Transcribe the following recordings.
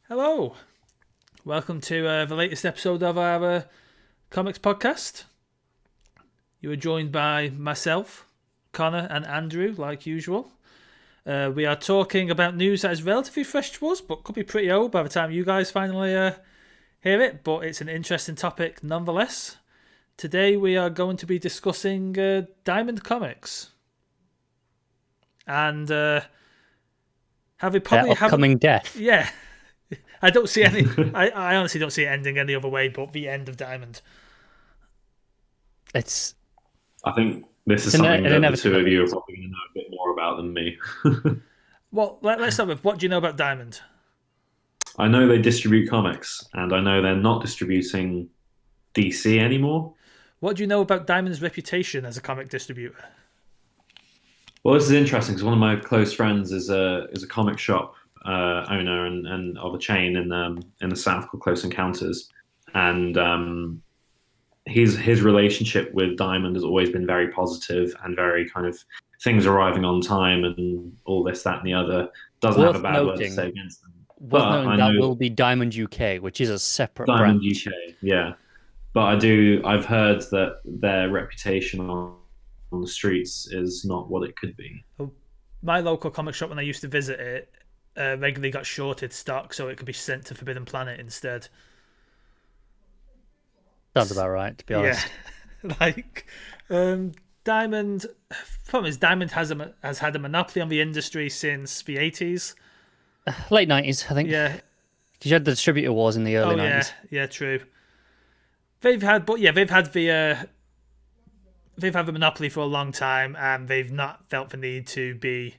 Hello, welcome to the latest episode of our comics podcast. You are joined by myself, Connor, and Andrew, like usual. We are talking about news that is relatively fresh to us, but could be pretty old by the time you guys finally hear it. But it's an interesting topic nonetheless. Today we are going to be discussing Diamond Comics, and have it probably upcoming death. Yeah. I don't see any. I honestly don't see it ending any other way but the end of Diamond. It's I think this is something that the two of you are probably going to know a bit more about than me. Well, let's start with, what do you know about Diamond? I know they distribute comics, and I know they're not distributing DC anymore. What do you know about Diamond's reputation as a comic distributor? Well, this is interesting because one of my close friends is a comic shop owner and of a chain in the south called Close Encounters, and his relationship with Diamond has always been very positive and very kind of things arriving on time and all this, that, and the other. Doesn't have a bad word to say against them. Worth noting that will be Diamond UK, which is a separate Diamond branch. UK, yeah. But I've heard that their reputation on the streets is not what it could be. My local comic shop, when I used to visit it, regularly got shorted stock, so it could be sent to Forbidden Planet instead. Sounds about right, to be honest. Yeah. Diamond. Problem is, Diamond has had a monopoly on the industry since the 80s. Late 90s, I think. Yeah. You had the distributor wars in the early 90s. Yeah, true. They've had the monopoly for a long time, and they've not felt the need to be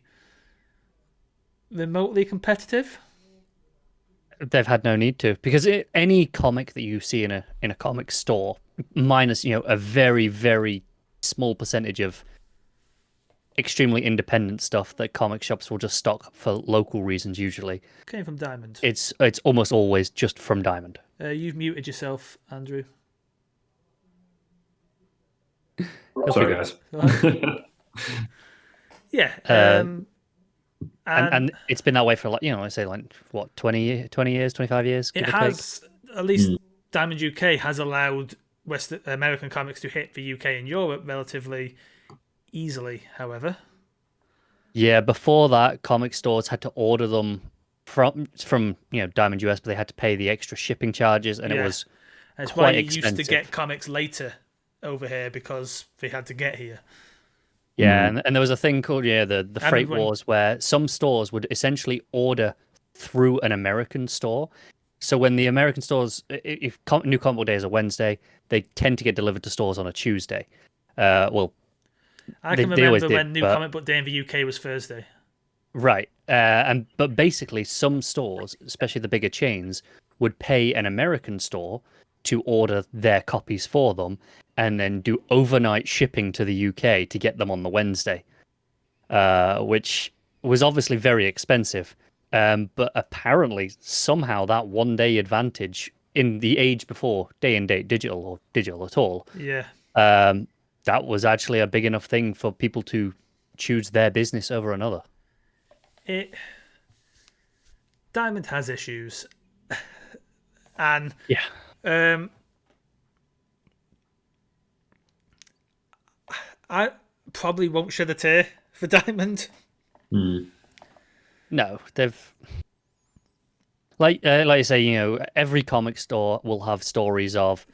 remotely competitive. They've had no need to, because any comic that you see in a comic store, minus a very, very small percentage of extremely independent stuff that comic shops will just stock for local reasons, usually came from Diamond. It's almost always just from Diamond. You've muted yourself, Andrew. Sorry, guys. Yeah. And it's been that way for I say what, 20 years, 25 years? It has, at least Diamond UK has allowed American comics to hit the UK and Europe relatively easily, however. Yeah, before that, comic stores had to order them from Diamond US, but they had to pay the extra shipping charges, and it was quite expensive. Used to get comics later over here because they had to get here. Yeah, and there was a thing called the freight wars, where some stores would essentially order through an American store. So when the American stores, if New Comic Book Day is a Wednesday, they tend to get delivered to stores on a Tuesday. I can remember when New Comic Book Day in the UK was Thursday. Right, but basically some stores, especially the bigger chains, would pay an American store to order their copies for them, and then do overnight shipping to the UK to get them on the Wednesday, which was obviously very expensive. But apparently, somehow that one-day advantage in the age before day and date digital or digital at all, that was actually a big enough thing for people to choose their business over another. Diamond has issues, and I probably won't shed a tear for Diamond. No, they've like you say, every comic store will have stories of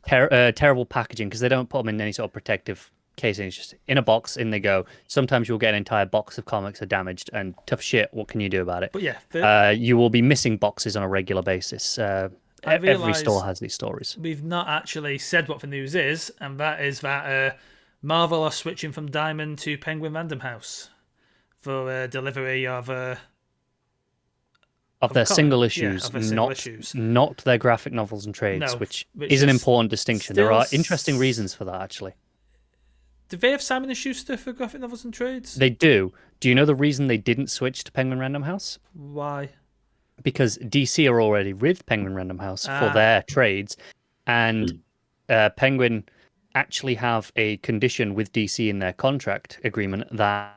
terrible packaging because they don't put them in any sort of protective casing. It's just in a box, in they go. Sometimes you'll get an entire box of comics are damaged, and tough shit. What can you do about it? But you will be missing boxes on a regular basis. Every store has these stories. We've not actually said what the news is, and that is that Marvel are switching from Diamond to Penguin Random House for delivery of their single issues, not their graphic novels and trades, which is an important distinction. There are interesting reasons for that, actually. Do they have Simon & Schuster for graphic novels and trades? They do. Do you know the reason they didn't switch to Penguin Random House? Why? Because DC are already with Penguin Random House for their trades, and Penguin actually have a condition with DC in their contract agreement that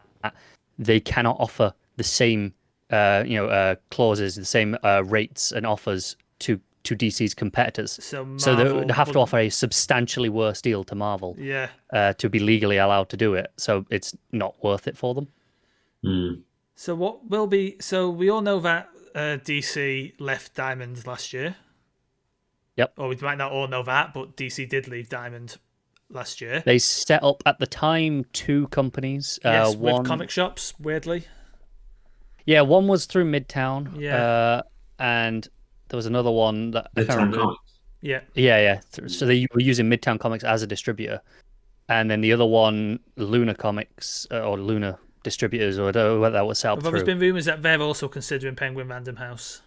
they cannot offer the same clauses, the same rates and offers to DC's competitors. So So Marvel they have to wouldn't- offer a substantially worse deal to Marvel Yeah. to be legally allowed to do it. So it's not worth it for them. Mm. So what will be? So we all know that DC left Diamond last year. Yep. Or we might not all know that, but DC did leave Diamond last year. They set up at the time 2 companies. Yes, One, with comic shops, weirdly. yeah, one was through Midtown. Yeah. And there was another one that I can't Midtown remember. Comics. Yeah. Yeah. So they were using Midtown Comics as a distributor, and then the other one, Luna Comics or Luna Distributors, or whatever that was set up Well, there's through. been rumours that they're also considering Penguin Random House.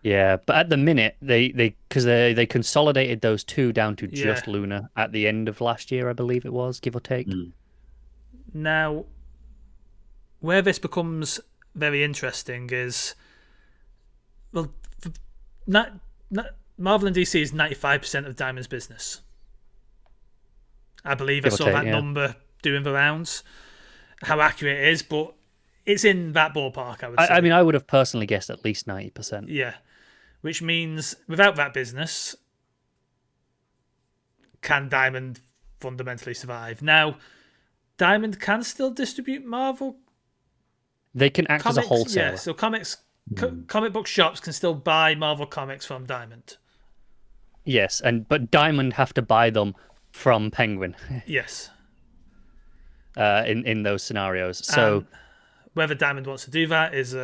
Yeah, but at the minute because they consolidated those 2 down to Yeah. just Luna at the end of last year, I believe it was, give or take. Now, where this becomes very interesting is, well, Marvel and DC is 95% of Diamond's business. I believe I Give or saw take, that yeah. number doing the rounds. How accurate it is, but it's in that ballpark, I would say. I mean, I would have personally guessed at least 90%. Yeah. Which means without that business, can Diamond fundamentally survive? Now, Diamond can still distribute Marvel They can act comics. as a wholesaler. Yeah, so comic book shops can still buy Marvel comics from Diamond. Yes, but Diamond have to buy them from Penguin Yes. in those scenarios. So Whether Diamond wants to do that is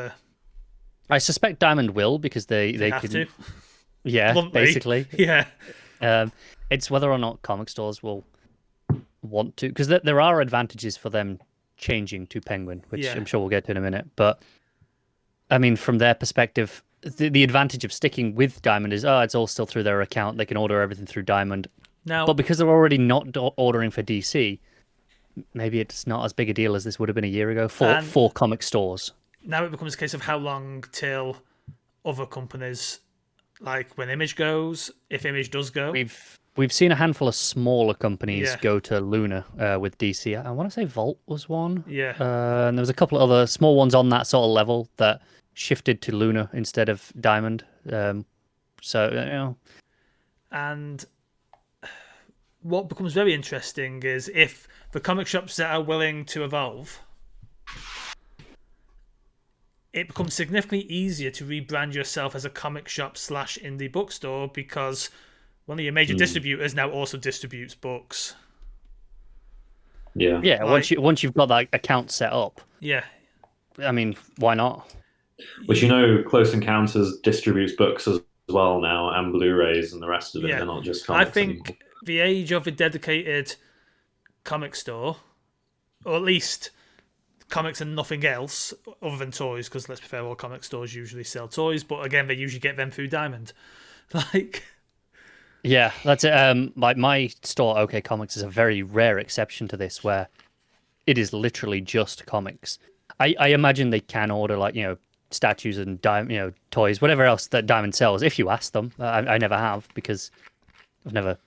I suspect Diamond will, because they have can, to. yeah, Bluntly. basically. Yeah. It's whether or not comic stores will want to, because there are advantages for them changing to Penguin, which Yeah. I'm sure we'll get to in a minute. But I mean, from their perspective, the advantage of sticking with Diamond is, it's all still through their account. They can order everything through Diamond. Now, But because they're already not ordering for DC, maybe it's not as big a deal as this would have been a year ago for comic stores. now it becomes a case of how long till other companies, like when Image goes, if Image does go. We've seen a handful of smaller companies Yeah. go to Luna with DC. I want to say Vault was one. Yeah. And there was a couple of other small ones on that sort of level that shifted to Luna instead of Diamond. And what becomes very interesting is if the comic shops that are willing to evolve, it becomes significantly easier to rebrand yourself as a comic shop / indie bookstore, because one of your major distributors now also distributes books. Yeah. Yeah, once you've got that account set up, Yeah. I mean, why not? Which, Close Encounters distributes books as well now, and Blu-rays and the rest of it. Yeah. They're not just I comics think anymore. the age of a dedicated comic store, or at least comics and nothing else other than toys, because let's be fair, all comic stores usually sell toys, but again, they usually get them through Diamond. Yeah, that's it. Like my store, OK Comics, is a very rare exception to this, where it is literally just comics. I imagine they can order statues and toys, whatever else that Diamond sells, if you ask them. I never have, because I've never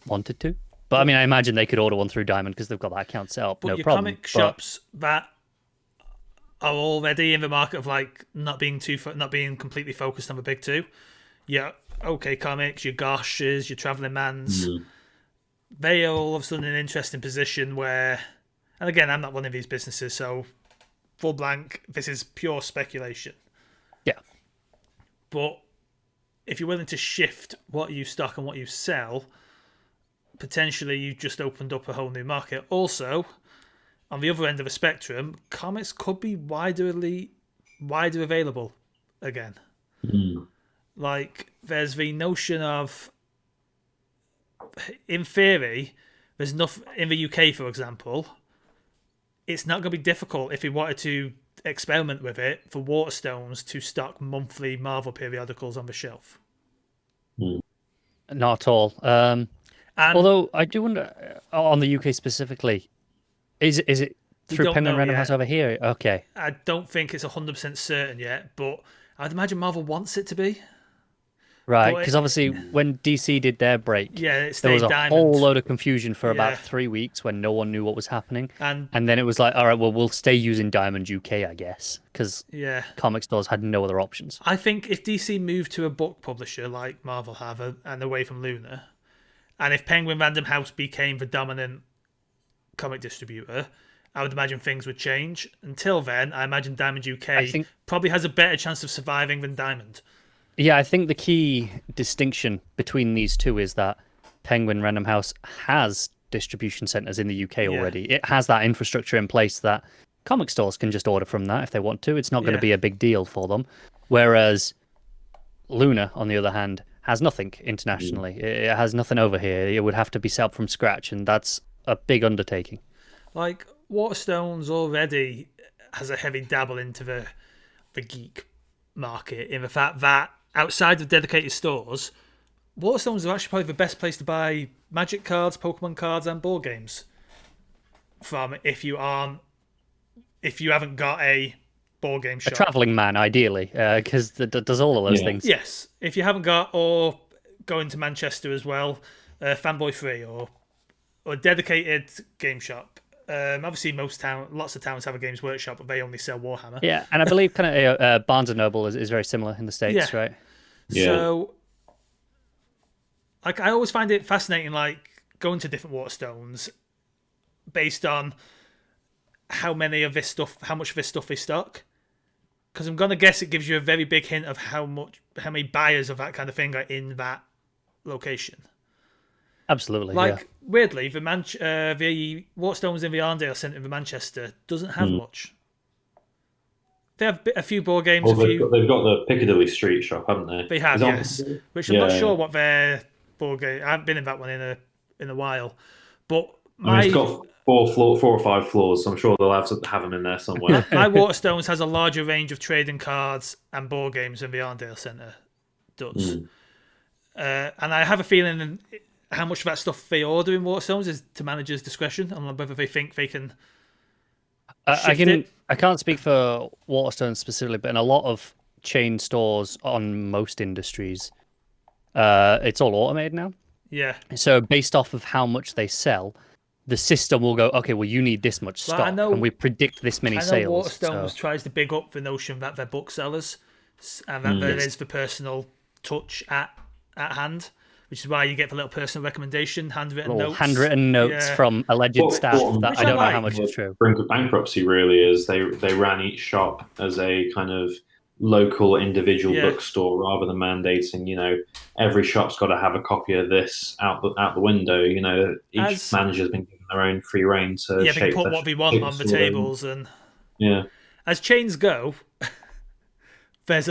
wanted to. But I mean, I imagine they could order one through Diamond because they've got that account set up. But No your problem. comic shops that are already in the market of not being completely focused on the big two. Yeah, OK Comics, your Goshes, your Traveling Mans, they are all of a sudden in an interesting position where, and again, I'm not running these businesses, so full blank, this is pure speculation. Yeah. But if you're willing to shift what you stock and what you sell, potentially you just opened up a whole new market. Also, on the other end of the spectrum, comics could be wider available again. There's the notion of, in theory, there's enough in the UK, for example. It's not going to be difficult if we wanted to experiment with it for Waterstones to stock monthly Marvel periodicals on the shelf. Not at all. Although I do wonder, on the UK specifically, is it through don't Penguin know Random yet. House over here? Okay. I don't think it's 100% certain yet, but I'd imagine Marvel wants it to be. Right, But because obviously when DC did their break, yeah, it there was stayed a Diamond. whole load of confusion for Yeah. about 3 weeks when no one knew what was happening. And And then it was like, all right, well, we'll stay using Diamond UK, I guess, because yeah, comic stores had no other options. I think if DC moved to a book publisher like Marvel have and away from Lunar, and if Penguin Random House became the dominant comic distributor, I would imagine things would change. Until then, I imagine Diamond UK I think, probably has a better chance of surviving than Diamond. yeah, I think the key distinction between these two is that Penguin Random House has distribution centers in the UK already. It has that infrastructure in place that comic stores can just order from that if they want to. It's not going to be a big deal for them. Whereas Luna, on the other hand, has nothing internationally. It has nothing over here. It would have to be set up from scratch, and that's a big undertaking. Like Waterstones already has a heavy dabble into the geek market in the fact that outside of dedicated stores, Waterstones are actually probably the best place to buy Magic cards, Pokemon cards, and board games from if you haven't got a board game shop. A traveling man, ideally, because that does all of those things. Yes, if you haven't got, or going to Manchester as well, Fanboy Free or a dedicated game shop. Obviously, lots of towns have a Games Workshop, but they only sell Warhammer. Yeah, and I believe kind of Barnes and Noble is very similar in the States, right? Yeah. So, like, I always find it fascinating, like going to different Waterstones based on how much of this stuff they stock. Because I'm gonna guess it gives you a very big hint of how many buyers of that kind of thing are in that location. Absolutely. Like weirdly, the Waterstones in the Arndale Centre in Manchester doesn't have much. They have a few board games. Well, they've got the Piccadilly Street shop, haven't they? They have, yes. Which I'm not sure what their board game. I haven't been in that one in a while, but it's got 4 or 5 floors, so I'm sure they'll have them in there somewhere. my Waterstones has a larger range of trading cards and board games than the Arndale Centre does, and I have a feeling how much of that stuff they order in Waterstones is to managers' discretion on whether they think they can. I can't speak for Waterstones specifically, but in a lot of chain stores on most industries, it's all automated now. Yeah. So based off of how much they sell, the system will go, okay, well, you need this much stock, and we predict this many sales. Waterstones tries to big up the notion that they're booksellers, and that there is the personal touch at hand, which is why you get the little personal recommendation, handwritten notes from alleged staff that I don't know how much is true. Brink of bankruptcy really is they ran each shop as a kind of local individual bookstore rather than mandating, every shop's got to have a copy of this out the window. Each manager's been given their own free reign to they can put what they want on the tables and as chains go. there's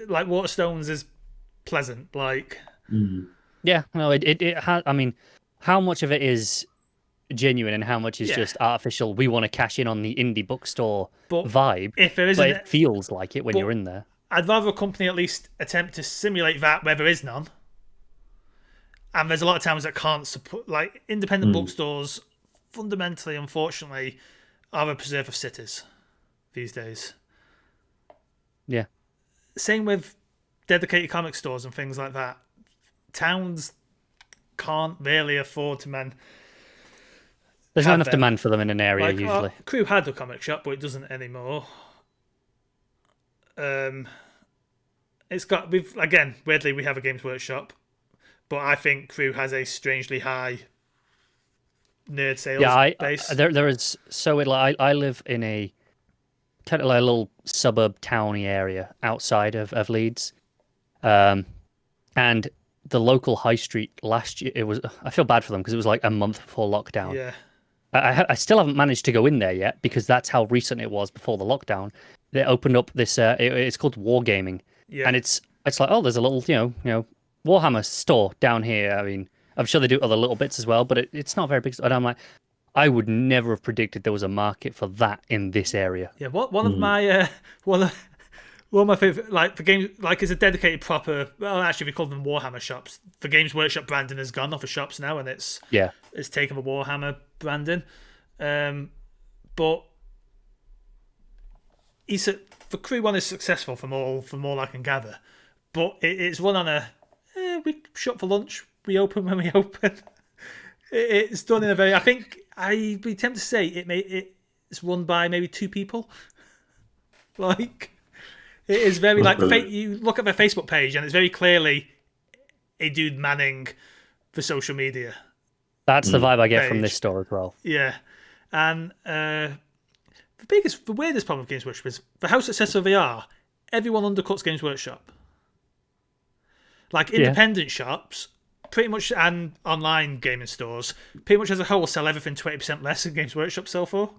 like Waterstones is pleasant, like. Yeah, no, it has. I mean, how much of it is genuine and how much is just artificial? We want to cash in on the indie bookstore vibe. If there isn't, it feels like it when you're in there. I'd rather a company at least attempt to simulate that where there is none. And there's a lot of towns that can't support, like independent bookstores. Fundamentally, unfortunately, are a preserve of cities these days. Yeah. Same with dedicated comic stores and things like that. Towns can't really afford to There's not enough demand for them in an area usually. Crew had a comic shop, but it doesn't anymore. Weirdly, we have a Games Workshop, but I think Crew has a strangely high nerd sales base. There is I live in a kind of like a little suburb towny area outside of Leeds, and the local high street last year, I feel bad for them because it was like a month before lockdown. Yeah. I still haven't managed to go in there yet because that's how recent it was before the lockdown. They opened up this, it's called Wargaming. Yeah. And it's like, oh, there's a little, Warhammer store down here. I mean, I'm sure they do other little bits as well, but it's not very big. And I'm like, I would never have predicted there was a market for that in this area. Yeah, one of my favorite, like the game, like is a dedicated proper. Well, actually, we call them Warhammer shops. The Games Workshop branding has gone off of shops now, and it's taken the Warhammer branding. But the Crew one is successful from all I can gather, but it's run on a we shut for lunch. We open when we open. It's done in a very. I think I'd be tempted to say it's run by maybe 2 people. Like, it is very like you look at their Facebook page and it's very clearly a dude manning the social media. That's the vibe I get page. from this store as well. Yeah, and the weirdest problem with Games Workshop is for how successful they are. Everyone undercuts Games Workshop. Like independent shops, pretty much, and online gaming stores, pretty much as a whole, sell everything 20% less than Games Workshop sell for.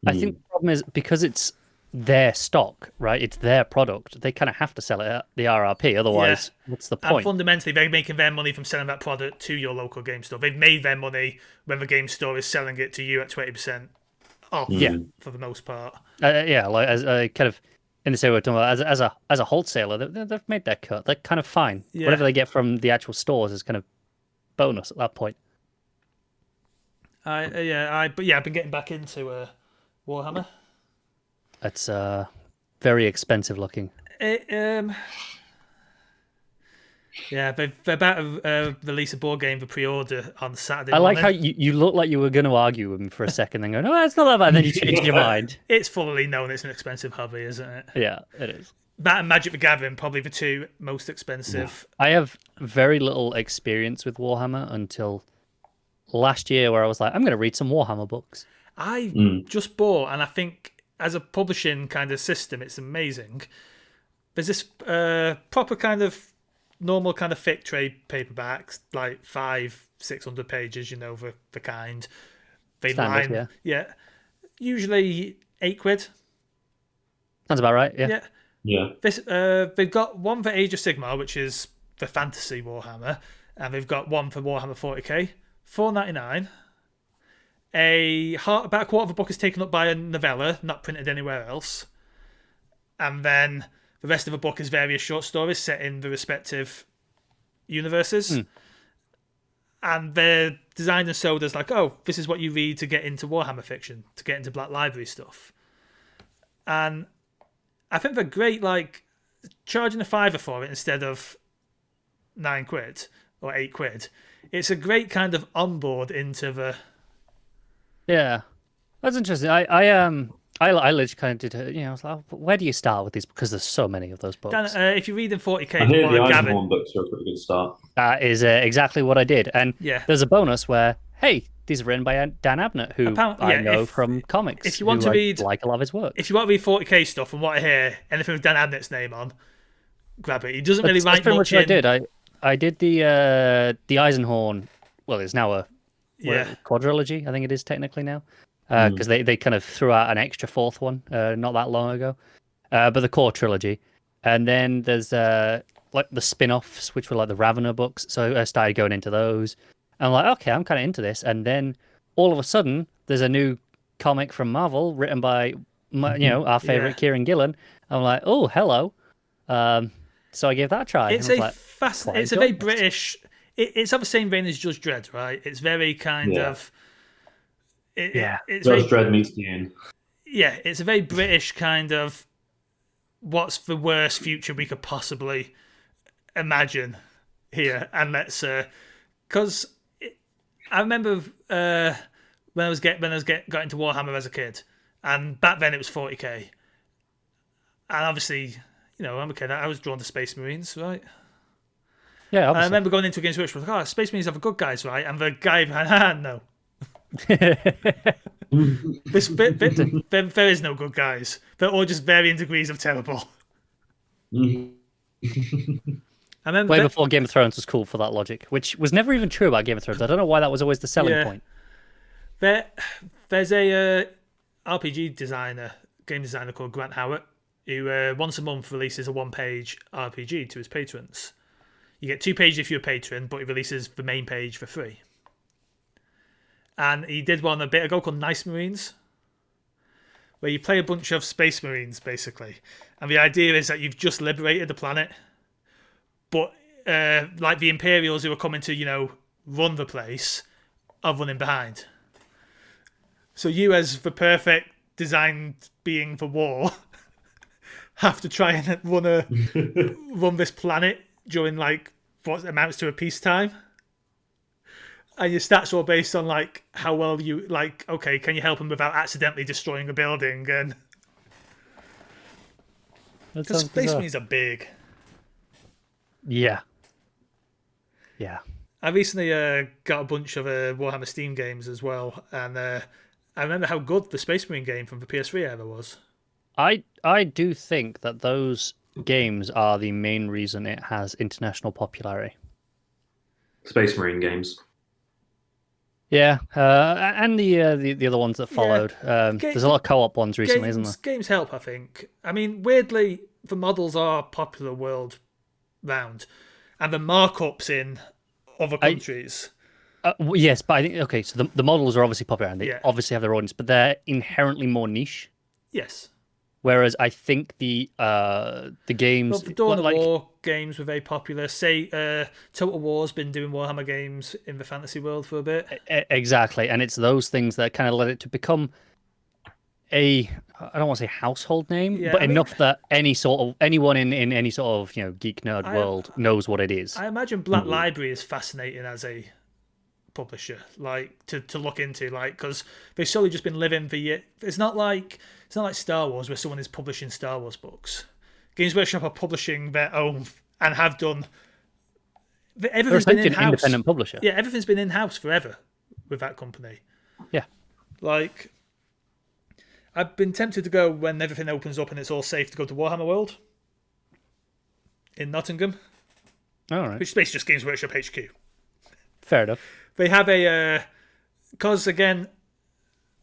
I think the problem is because it's their stock, right? It's their product. They kind of have to sell it at the RRP. Otherwise, what's the point? And fundamentally, they're making their money from selling that product to your local game store. They've made their money when the game store is selling it to you at 20% off. Yeah, for the most part. Like as kind of in the same way we're talking about, as a wholesaler, they've made their cut. They're kind of fine. Yeah. Whatever they get from the actual stores is kind of bonus at that point. I've been getting back into Warhammer. It's very expensive looking. They're about to release a board game for pre-order on Saturday I like morning. how you look like you were going to argue with me for a second, then go, no, it's not that bad. And then you change your mind. It's fully known it's an expensive hobby, isn't it? Yeah, it is. That and Magic the Gathering, probably the 2 most expensive. I have very little experience with Warhammer until last year, where I was like, I'm going to read some Warhammer books. I just bought, and I think as a publishing kind of system, it's amazing. There's this proper kind of normal kind of thick trade paperbacks, like 500-600 pages, the kind. They Standard, yeah. Usually £8. Sounds about right, yeah. Yeah. This they've got one for Age of Sigmar, which is the fantasy Warhammer, and they've got one for Warhammer 40k, $4.99. About a quarter of the book is taken up by a novella, not printed anywhere else, and then the rest of the book is various short stories set in the respective universes. And they're designed and sold as like, oh, this is what you read to get into Warhammer fiction, to get into Black Library stuff. And I think they're great, like charging a £5 for it instead of £9 or £8. It's a great kind of onboard into the. Yeah, that's interesting. I literally kind of did. I was like, where do you start with these? Because there's so many of those books. Dan, if you read in 40k, I hear the Eisenhorn books are a pretty good start. That is exactly what I did. And Yeah. there's a bonus where, hey, these are written by Dan Abnett, who I know from comics. If you want who to read, like a lot of his work. If you want to read 40k stuff and want to hear anything with Dan Abnett's name on, grab it. He doesn't really write That's pretty much. What I did. I did the Eisenhorn. Well, it's now a quadrilogy. I think it is technically now. Because they kind of threw out an extra 4th one not that long ago. But the core trilogy. And then there's like the spin-offs, which were like the Ravener books. So I started going into those. And I'm like, okay, I'm kind of into this. And then all of a sudden, there's a new comic from Marvel written by our favorite Kieran Gillen. I'm like, oh, hello. So I gave that a try. It's it's a very British. It's of the same vein as Judge Dredd, right? It's very kind of. It's Judge Dredd meets Dune. Yeah, it's a very British kind of. What's the worst future we could possibly imagine here? And let's, because I remember when I was got into Warhammer as a kid, and back then it was 40k, and obviously, I'm a kid. I was drawn to Space Marines, right? Yeah, obviously. I remember going into Games Workshop, like, Space Marines are the good guys, right? And the guy behind, no. There is no good guys. They're all just varying degrees of terrible. I remember way before Game of Thrones was cool for that logic, which was never even true about Game of Thrones. I don't know why that was always the selling point. There's a RPG game designer called Grant Howard, who once a month releases a 1-page RPG to his patrons. You get 2 pages if you're a patron, but he releases the main page for free. And he did one a bit ago called Nice Marines, where you play a bunch of Space Marines, basically. And the idea is that you've just liberated the planet, but like the Imperials who are coming to, run the place are running behind. So you, as the perfect designed being for war, have to try and run this planet during, like, what amounts to a peacetime. And your stats are all based on like how well you like. Okay, can you help them without accidentally destroying a building? And because Space Marines are big. Yeah. Yeah. I recently got a bunch of Warhammer Steam games as well, and I remember how good the Space Marine game from the PS3 era was. I do think that those games are the main reason it has international popularity. Space Marine games. Yeah, and the other ones that followed. There's a lot of co-op ones recently, isn't there? Games help, I think. I mean, weirdly, the models are popular world round, and the markups in other countries. Yes, but I think okay. So the models are obviously popular, and they Yeah. obviously have their audience, but they're inherently more niche. Yes. Whereas I think the games, Well, the Dawn of War games were very popular. Say, Total War's been doing Warhammer games in the fantasy world for a bit. Exactly, and it's those things that kind of led it to become I don't want to say household name, but enough that anyone in any sort of geek nerd world knows what it is. I imagine Black Library is fascinating as a publisher, like to look into, like because they've solely just been living for years. It's not like Star Wars where someone is publishing Star Wars books. Games Workshop are publishing their own and have done. Everything's been in-house. Independent publisher. Yeah, everything's been in-house forever with that company. Yeah, like I've been tempted to go when everything opens up and it's all safe to go to Warhammer World in Nottingham. All right. Which is basically just Games Workshop HQ. Fair enough. They have because again,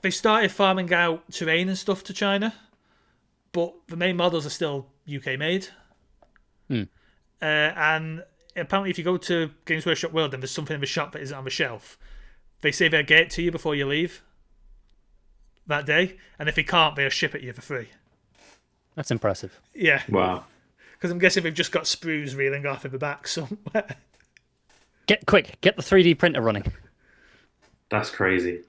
they started farming out terrain and stuff to China, but the main models are still UK made. And apparently, if you go to Games Workshop World and there's something in the shop that isn't on the shelf, they say they'll get it to you before you leave that day, and if they can't, they'll ship it you for free. That's impressive. Yeah. Wow. Because I'm guessing they've just got sprues reeling off in the back somewhere. Get the 3D printer running. That's crazy.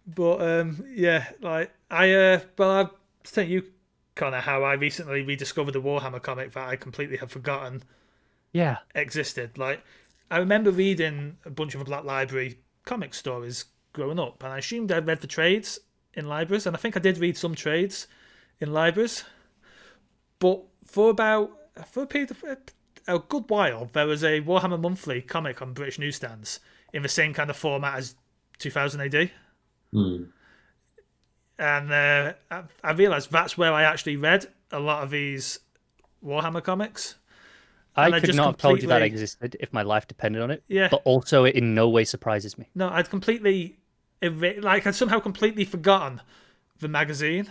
But yeah, like I was telling you, Connor, how I recently rediscovered a Warhammer comic that I completely had forgotten. Yeah. Existed. Like I remember reading a bunch of the Black Library comic stories growing up, and I assumed I'd read the trades in libraries, and I think I did read some trades in libraries. But for a period of a good while, there was a Warhammer Monthly comic on British newsstands in the same kind of format as 2000 AD. And I realised that's where I actually read a lot of these Warhammer comics. I could not have told you that existed if my life depended on it. Yeah. But also, it in no way surprises me. No, I'd somehow completely forgotten the magazine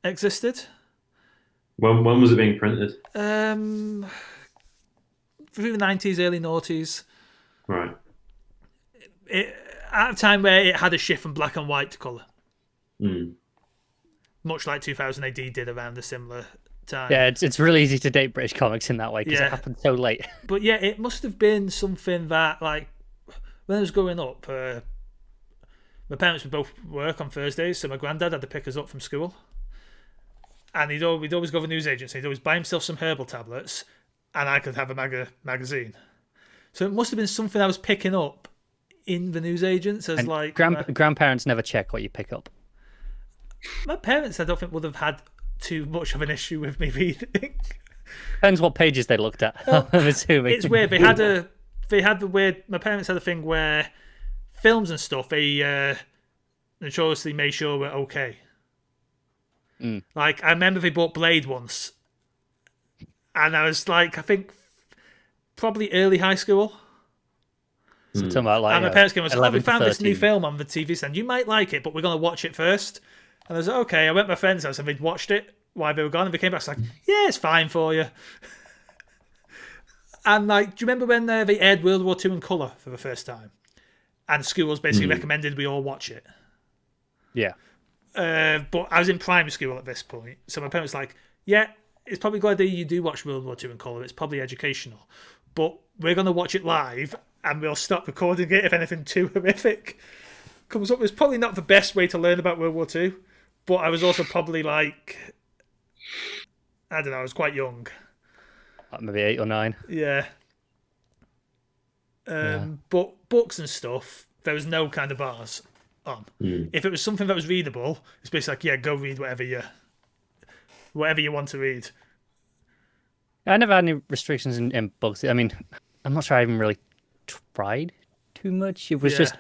existed. When was it being printed? Through the 90s, early noughties. Right. At a time where it had a shift from black and white to colour. Much like 2000 AD did around a similar time. Yeah, it's really easy to date British comics in that way because it happened so late. But yeah, it must have been something that, like, when I was growing up, my parents would both work on Thursdays, so my granddad had to pick us up from school. And we'd always go to the news agency. He'd always buy himself some herbal tablets, and I could have a magazine. So it must have been something I was picking up in the news agents as, and like... grandparents never check what you pick up. My parents, I don't think, would have had too much of an issue with me reading. Depends what pages they looked at, I'm assuming. It's weird. They had the weird... My parents had a thing where films and stuff, they notoriously made sure were okay. Like, I remember they bought Blade once, and I was like, I think probably early high school. So talking about like, and my parents came and said, we found 13. this new film on the TV stand. You might like it, but we're going to watch it first. And I was like, okay. I went to my friend's house and they'd watched it while they were gone, and they came back. I was like, yeah, it's fine for you. And like, do you remember when they aired World War II in colour for the first time? And schools basically recommended we all watch it. Yeah. But I was in primary school at this point, so my parents were like, yeah, it's probably a good idea you do watch World War II in colour. It's probably educational. But we're going to watch it live, and we'll stop recording it if anything too horrific comes up. It's probably not the best way to learn about World War II, but I was also probably like, I don't know, I was quite young. Maybe 8 or 9. Yeah. But books and stuff, there was no kind of bars on. If it was something that was readable, it's basically like, yeah, go read whatever you want to read. I never had any restrictions in books. I mean, I'm not sure I even really tried too much. It was just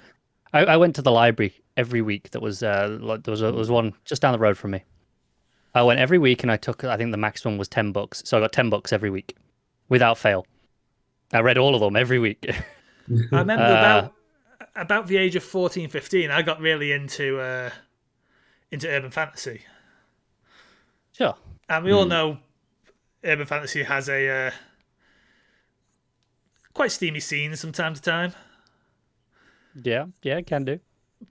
I went to the library every week. That was there was one just down the road from me. I went every week, and I think the maximum was 10 books, so I got 10 books every week, without fail. I read all of them every week. I remember about the age of 14, 15, I got really into urban fantasy. Sure. And we all know urban fantasy has a quite steamy scenes from time to time. Yeah, it can do.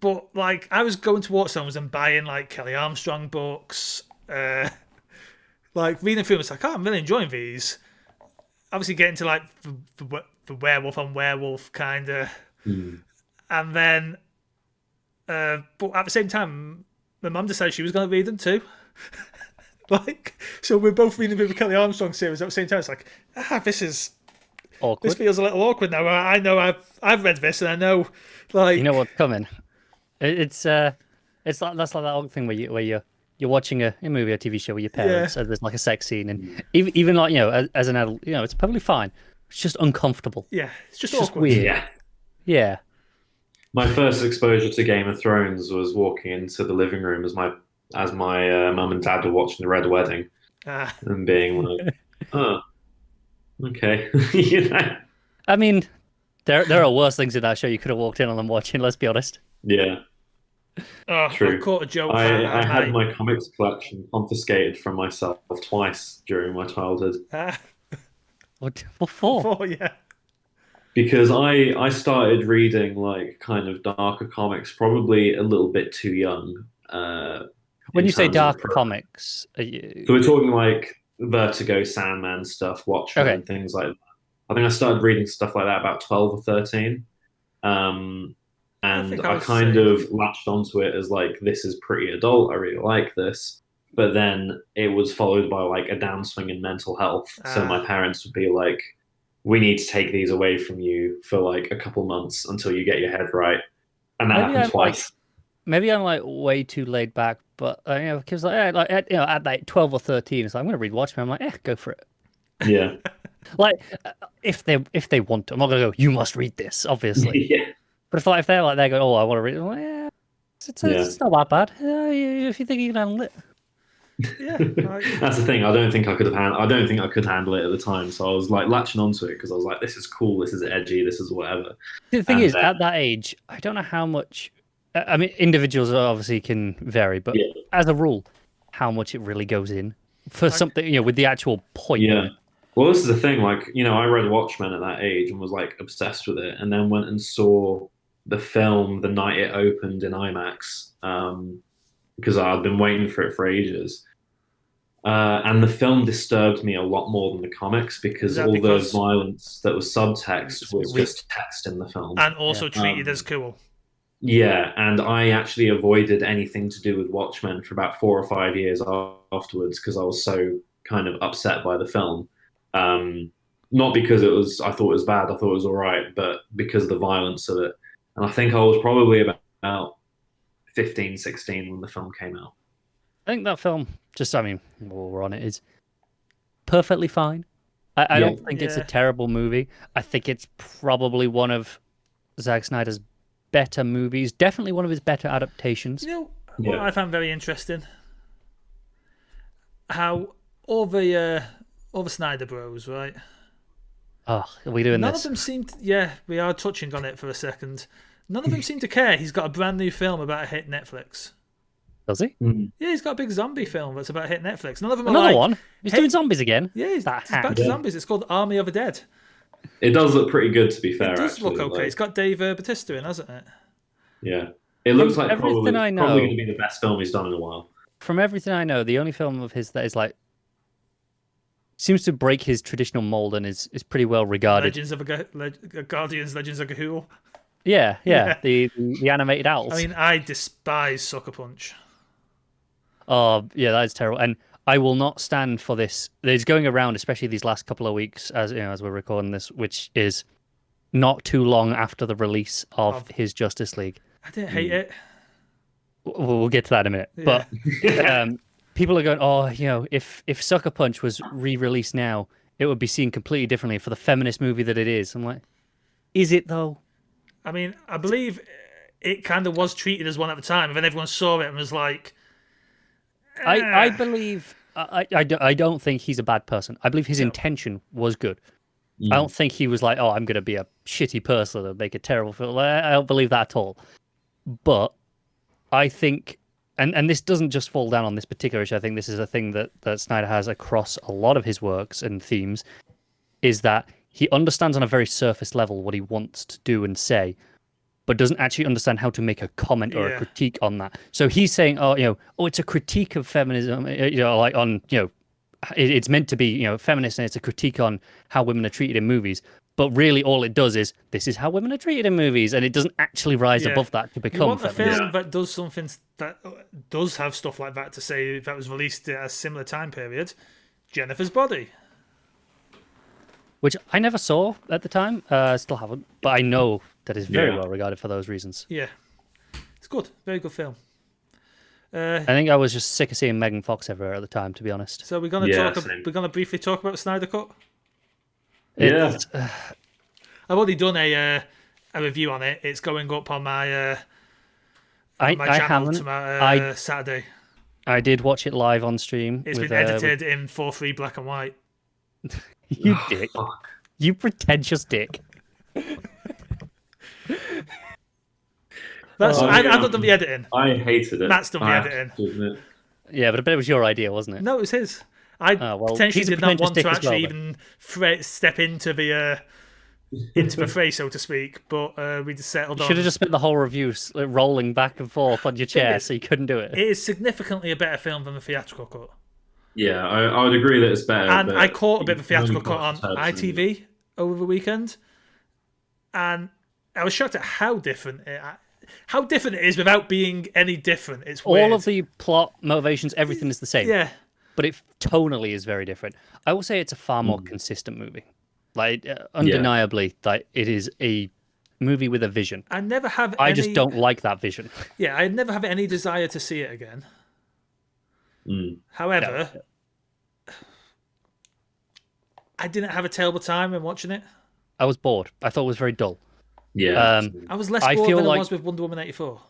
But like, I was going to Waterstones and buying like Kelly Armstrong books, like reading through them. It's like, oh, I'm really enjoying these. Obviously, getting to like the werewolf on werewolf kind of, and then, but at the same time, my mum decided she was going to read them too. Like, so we're both reading the Kelly Armstrong series at the same time. It's like, this is Awkward. this feels a little awkward now. I know I've read this, and I know, like, You know what's coming. It's like that's like that old thing where you're watching a movie or TV show with your parents, and there's like a sex scene, and even like as an adult, it's perfectly fine. It's just uncomfortable. yeah, it's just It's just awkward. weird. Yeah. My first exposure to Game of Thrones was walking into the living room as my mum and dad were watching the Red Wedding, and being like, "Oh, okay," I mean, there are worse things in that show you could have walked in on them watching. Let's be honest. Yeah. Oh, True. I caught a joke. I had my comics collection confiscated from myself twice during my childhood What for? Oh, yeah. because I started reading like kind of darker comics probably a little bit too young. When in you say terms of dark approach. comics, So we're talking like Vertigo, Sandman stuff, Watchmen, Okay. and things like that. I think I started reading stuff like that about 12 or 13. And think I I was kind saying- of latched onto it as like, this is pretty adult. I really like this. But then it was followed by like a downswing in mental health. So my parents would be like, we need to take these away from you for like a couple months until you get your head right. And that happened twice. Maybe I'm like way too laid back, but because at like 12 or 13, it's like I'm gonna read Watchmen. I'm like, go for it. Yeah. Like if they want to, I'm not gonna go. You must read this, obviously. Yeah. But if they're like, they go, oh, I want to read it. I'm like, it's not that bad. If you think you can handle it. Yeah. That's the thing. I don't think I could handle it at the time. So I was like latching onto it because I was like, this is cool. This is edgy. This is whatever. The thing is, at that age, I don't know how much. I mean, individuals obviously can vary, but as a rule, how much it really goes in for something, with the actual point. Yeah. Well, this is the thing. Like, I read Watchmen at that age and was like obsessed with it, and then went and saw the film the night it opened in IMAX because I'd been waiting for it for ages. And the film disturbed me a lot more than the comics because all the violence that was subtext was just text in the film. And also treated as cool. Yeah, and I actually avoided anything to do with Watchmen for about 4 or 5 years afterwards because I was so kind of upset by the film. Not because I thought it was bad, I thought it was all right, but because of the violence of it. And I think I was probably about 15, 16 when the film came out. I think that film, while we're on it, is perfectly fine. I don't think it's a terrible movie. I think it's probably one of Zack Snyder's better movies. Definitely one of his better adaptations. What I found very interesting, how all the Snyder Bros, right? Oh, are we doing None this? of them seem to, we are touching on it for a second. None of them seem to care. He's got a brand new film about to hit Netflix. Does he? Mm. Yeah, he's got a big zombie film that's about to hit Netflix. None of them Another are like, one? He's doing zombies again? Yeah, he's back to zombies. It's called Army of the Dead. It does look pretty good, to be fair. It does actually. look okay. It's got Dave Bautista in, hasn't it? Yeah. It looks like everything probably I know- going to be the best film he's done in a while. From everything I know, the only film of his that is like seems to break his traditional mold and is pretty well regarded. Legends of Gahul. Yeah. The animated owls. I mean, I despise Sucker Punch. Oh, yeah, that is terrible. And I will not stand for this. There's going around, especially these last couple of weeks, as we're recording this, which is not too long after the release of his Justice League. I didn't hate it. We'll get to that in a minute. Yeah. But people are going, oh, if Sucker Punch was re-released now, it would be seen completely differently for the feminist movie that it is. I'm like, is it though? I mean, I believe it kind of was treated as one at the time, and then everyone saw it and was like, I believe I don't think he's a bad person. I believe his intention was good. I don't think he was like, oh, I'm going to be a shitty person and make a terrible film. I don't believe that at all. But I think, and this doesn't just fall down on this particular issue. I think this is a thing that Snyder has across a lot of his works and themes, is that he understands on a very surface level what he wants to do and say, but doesn't actually understand how to make a comment or a critique on that. So he's saying, it's a critique of feminism, it's meant to be, feminist, and it's a critique on how women are treated in movies. But really, all it does is, this is how women are treated in movies, and it doesn't actually rise above that to become you want feminist. a film that does something that does have stuff like that to say that was released at a similar time period. Jennifer's Body. Which I never saw at the time. Still haven't. But I know that it's very well regarded for those reasons. Yeah. It's good. Very good film. I think I was just sick of seeing Megan Fox everywhere at the time, to be honest. So we're gonna briefly talk about Snyder Cut. Yeah. I've already done a review on it. It's going up on my channel tomorrow, Saturday. I did watch it live on stream. It's been edited in 4:3 black and white. You dick. You pretentious dick. I've not done the editing. I hated it. Matt's done the editing. Yeah, but I bet it was your idea, wasn't it? No, it was his. I potentially did not want to actually even step into the fray, so to speak, but we just settled on. You should have just spent the whole review rolling back and forth on your chair, so you couldn't do it. It is significantly a better film than the theatrical cut. Yeah, I would agree that it's better. And I caught a bit of a theatrical cut on ITV over the weekend, and I was shocked at how different it is without being any different. It's weird. All of the plot, motivations, everything is the same. Yeah. But it tonally is very different. I will say it's a far more consistent movie. Like, undeniably, like, it is a movie with a vision. I just don't like that vision. Yeah, I never have any desire to see it again. However, I didn't have a terrible time when watching it. I was bored. I thought it was very dull. Yeah. I was less bored than I was with Wonder Woman 84.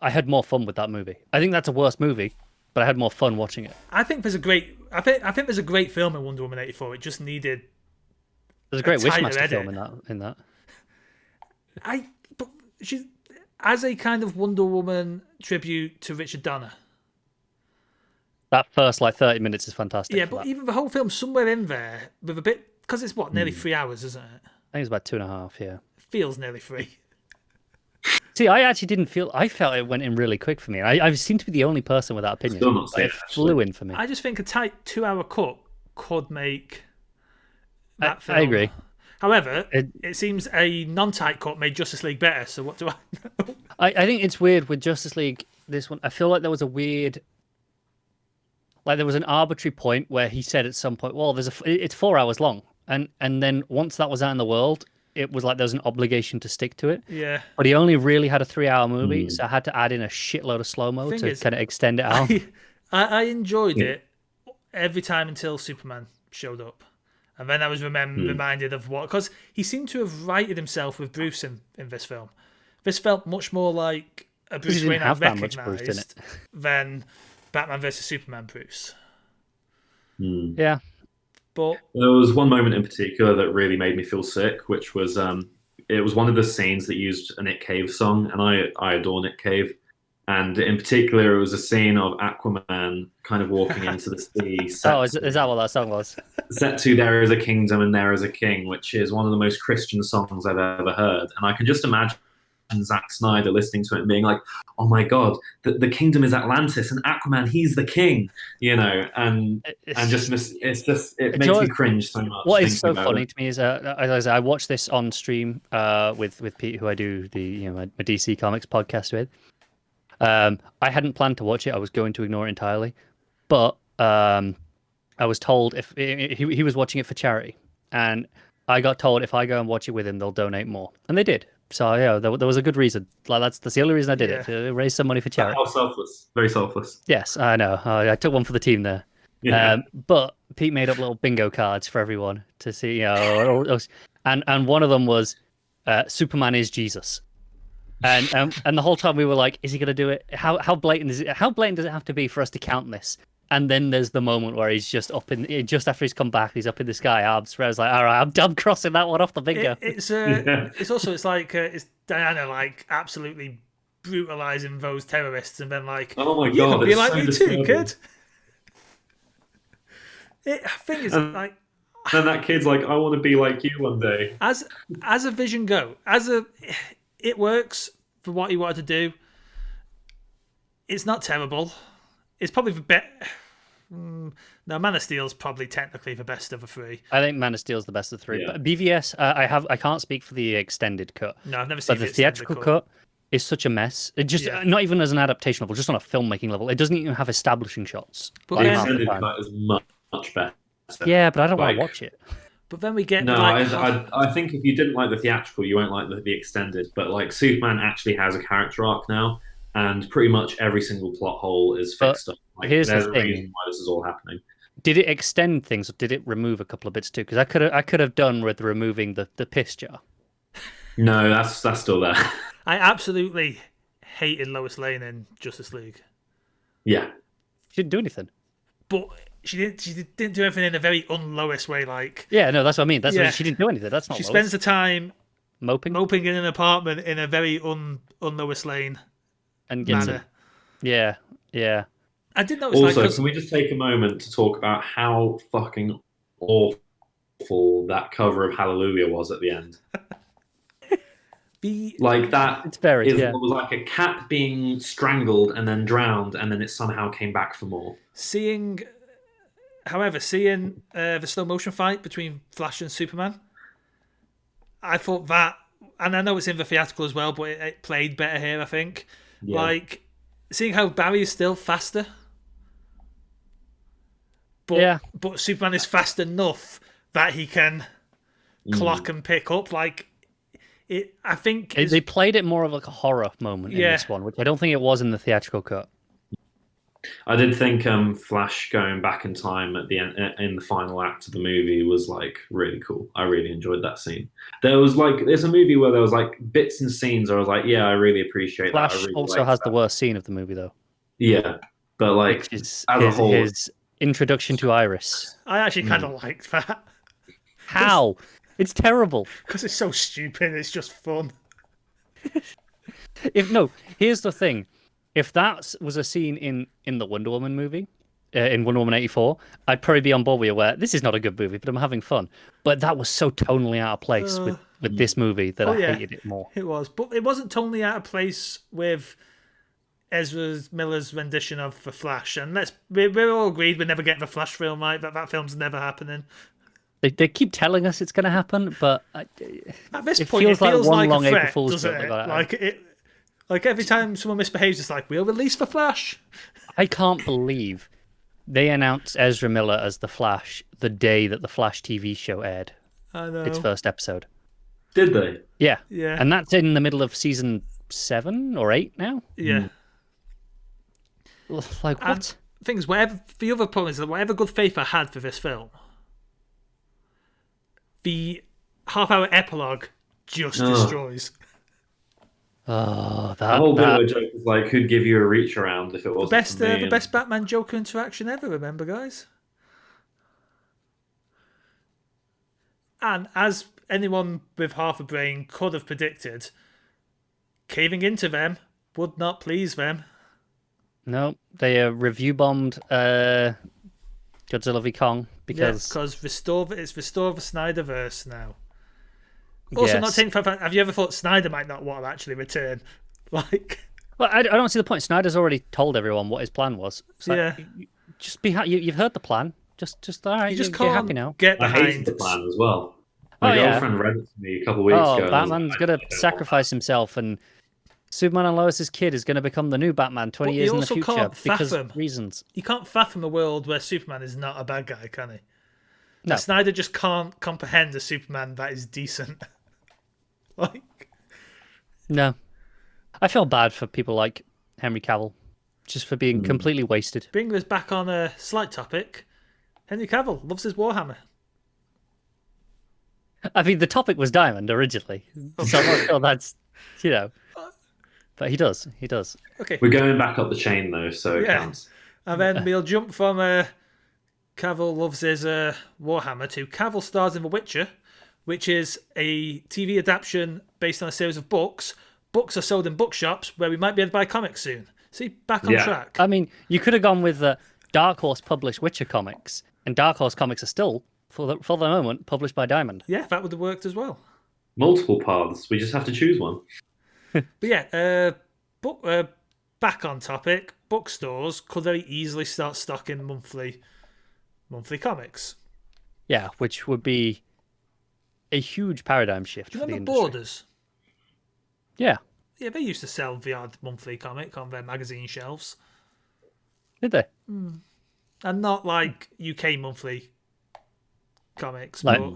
I had more fun with that movie. I think that's a worse movie, but I had more fun watching it. I think there's a great film in Wonder Woman 84. It just needed. There's a great Wishmaster film in that. But she's as a kind of Wonder Woman tribute to Richard Donner. That first 30 minutes is fantastic. Yeah, but even the whole film somewhere in there with a bit, because it's nearly 3 hours, isn't it? I think it's about 2.5. Yeah, it feels nearly 3. See, I actually didn't feel. I felt it went in really quick for me. I seem to be the only person with that opinion. Still not safe, it flew in for me. I just think a tight 2-hour cut could make that film. I agree. However, it seems a non-tight cut made Justice League better. So what do I know? I think it's weird with Justice League. This one, I feel like there was a weird. Like there was an arbitrary point where he said at some point, "Well, it's 4 hours long," and then once that was out in the world, it was like there was an obligation to stick to it. Yeah. But he only really had a 3-hour movie, so I had to add in a shitload of slow-mo to kind of extend it out. I enjoyed it every time until Superman showed up. And then I was reminded of what... Because he seemed to have righted himself with Bruce in this film. This felt much more like a Bruce Wayne I recognised than Batman vs Superman Bruce. Yeah. But there was one moment in particular that really made me feel sick, which was it was one of the scenes that used a Nick Cave song, and I adore Nick Cave. And in particular, it was a scene of Aquaman kind of walking into the sea. Is that what that song was? Set to "There Is a Kingdom and There Is a King," which is one of the most Christian songs I've ever heard. And I can just imagine Zack Snyder listening to it and being like, "Oh my God, the kingdom is Atlantis, and Aquaman, he's the king," and just it makes me cringe so much. What is so funny to me is, as I said, I watched this on stream with Pete, who I do the my DC Comics podcast with. I hadn't planned to watch it. I was going to ignore it entirely, but I was told if he was watching it for charity, and I got told if I go and watch it with him, they'll donate more, and they did. So yeah, there was a good reason. Like that's the only reason I did it, to raise some money for charity. How selfless, very selfless. Yes, I know. I took one for the team there. Yeah. But Pete made up little bingo cards for everyone to see, and one of them was Superman is Jesus. And the whole time we were like, is he going to do it? How blatant is it? How blatant does it have to be for us to count this? And then there's the moment where he's just just after he's come back, he's up in the sky, arms spread. I was like, all right, I'm crossing that one off the bingo. It's Diana like absolutely brutalizing those terrorists, and then like, oh my you god, can be it's like so me disturbing. too, kid. I think it's like. Then that kid's like, I want to be like you one day. As a Vision Go, it works for what he wanted to do. It's not terrible. It's probably the best. No, Man of Steel's probably technically the best of the three. I think Man of Steel's the best of the three. Yeah. But BVS, I can't speak for the extended cut. No, I've never seen But the theatrical cut is such a mess. It just not even as an adaptation level, just on a filmmaking level. It doesn't even have establishing shots. But The then- extended cut is much better. Yeah, but I don't want Like- to watch it. But then we get No, like, I think if you didn't like the theatrical, you won't like the extended. But like Superman actually has a character arc now, and pretty much every single plot hole is fixed up. Like, here's the there's a thing. reason why this is all happening. Did it extend things, or did it remove a couple of bits too? Because I could have done with removing the piss jar. No, that's still there. I absolutely hated Lois Lane in Justice League, Yeah. She didn't do anything. but she didn't do anything in a very un-Lois way. Like, Yeah, no, that's what I mean. That's Yeah. what, she didn't do anything. That's not she Lois. spends the time moping moping in an apartment in a very un-Lois Lane and gets manner. it. Yeah. I did notice Also, like, 'cause can we just take a moment to talk about how fucking awful that cover of Hallelujah was at the end? Like that It's very was like a cat being strangled and then drowned, and then it somehow came back for more. seeing the slow motion fight between Flash and Superman, I thought that, and I know it's in the theatrical as well, but it played better here, I think. Yeah. Like, seeing how Barry is still faster, but Yeah. but Superman is fast enough that he can clock and pick up. Like, it, I think They played it more of like a horror moment in this one, which I don't think it was in the theatrical cut. I did think Flash going back in time at the end in the final act of the movie was like really cool. I really enjoyed that scene. There's a movie where there was like bits and scenes where I was like, yeah, I really appreciate that. I Flash really also liked has that. the worst scene of the movie, though. Yeah, but like Which is as a whole, his introduction to Iris. I actually kind of liked that How? It's terrible. because it's so stupid. It's just fun. Here's the thing. If that was a scene in the Wonder Woman movie, in Wonder Woman 84, I'd probably be on board with you where this is not a good movie, but I'm having fun. But that was so tonally out of place with this movie that I hated it more. It was, but it wasn't totally out of place with Ezra Miller's rendition of The Flash. And we're all agreed we're never getting the Flash film, right? That film's never happening. They keep telling us it's going to happen, but At this it point, feels it feels like one like long a April threat, Fool's doesn't joke. it? Like every time someone misbehaves, it's like, we'll release The Flash. I can't believe they announced Ezra Miller as the Flash the day that the Flash TV show aired I know. its first episode. did they? Yeah. Yeah. And that's in the middle of season 7 or 8 now? Yeah. Like, what? And things, the other problem is that whatever good faith I had for this film, the half-hour epilogue just destroys. Oh, The whole bit of the joke is like, who'd give you a reach around if it wasn't for me? The best Batman Joker interaction ever, remember, guys? And as anyone with half a brain could have predicted, caving into them would not please them. No, they review bombed Godzilla v Kong because Because it's restore the Snyderverse now. Also, not taking have you ever thought Snyder might not want to actually return? Like, well, I don't see the point. Snyder's already told everyone what his plan was. So yeah, just be you've heard the plan. Just all right. you just you're can't happy now. get I hated behind. the plan as well. My yeah. girlfriend read it to me a couple of weeks ago. and I was Batman's like, gonna I don't want sacrifice himself, and Superman and Lois's kid is gonna become the new Batman 20 But years you in the also future can't because fathom. reasons. You can't fathom a world where Superman is not a bad guy, can he? No. Snyder just can't comprehend a Superman that is decent. Like, No. I feel bad for people like Henry Cavill, just for being completely wasted. bringing us back on a slight topic, Henry Cavill loves his Warhammer. I mean, the topic was Diamond originally, so I'm not sure that's, you know. But he does. He does. Okay. We're going back up the chain though, so it counts. And then we'll jump from Cavill loves his Warhammer to Cavill stars in The Witcher, which is a TV adaptation based on a series of books. Books are sold in bookshops where we might be able to buy comics soon. See, back on track. I mean, you could have gone with Dark Horse published Witcher comics, and Dark Horse comics are still, for the moment, published by Diamond. Yeah, that would have worked as well. Multiple paths. We just have to choose one. But yeah, back on topic, bookstores could very easily start stocking monthly comics. Yeah, which would be a huge paradigm shift Do you for the remember industry. Borders? Yeah. Yeah, they used to sell the odd monthly comic on their magazine shelves. Did they? And not like UK monthly comics, Like but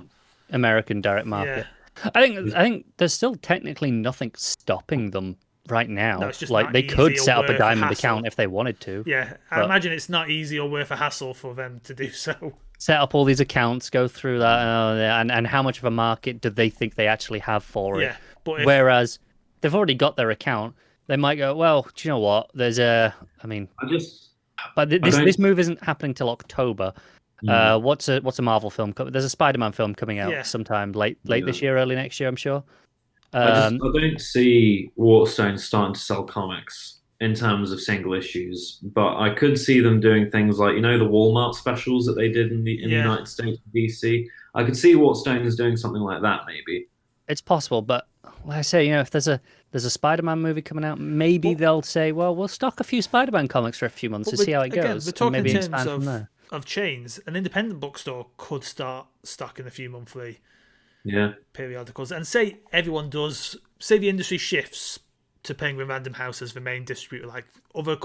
American direct market. I think there's still technically nothing stopping them right now. No, it's just like not they could easy or set up a worth a Diamond hassle. account if they wanted to. yeah, I imagine it's not easy or worth a hassle for them to do so. Set up all these accounts, go through that, and how much of a market do they think they actually have for it? Yeah, but Whereas they've already got their account, they might go, well, do you know what? There's but this move isn't happening till October. What's a Marvel film? There's a Spider-Man film coming out sometime late this year, early next year, I'm sure. I don't see Waterstone starting to sell comics in terms of single issues, but I could see them doing things like, the Walmart specials that they did in the United States, DC. I could see Waterstone is doing something like that, maybe. It's possible, but like I say, if there's a Spider-Man movie coming out, maybe they'll say, well, we'll stock a few Spider-Man comics for a few months to see how it goes, we're talking and maybe in expand terms from there. of chains. An independent bookstore could start stocking a few monthly periodicals, and say everyone does. Say the industry shifts to Penguin Random House as the main distributor, like other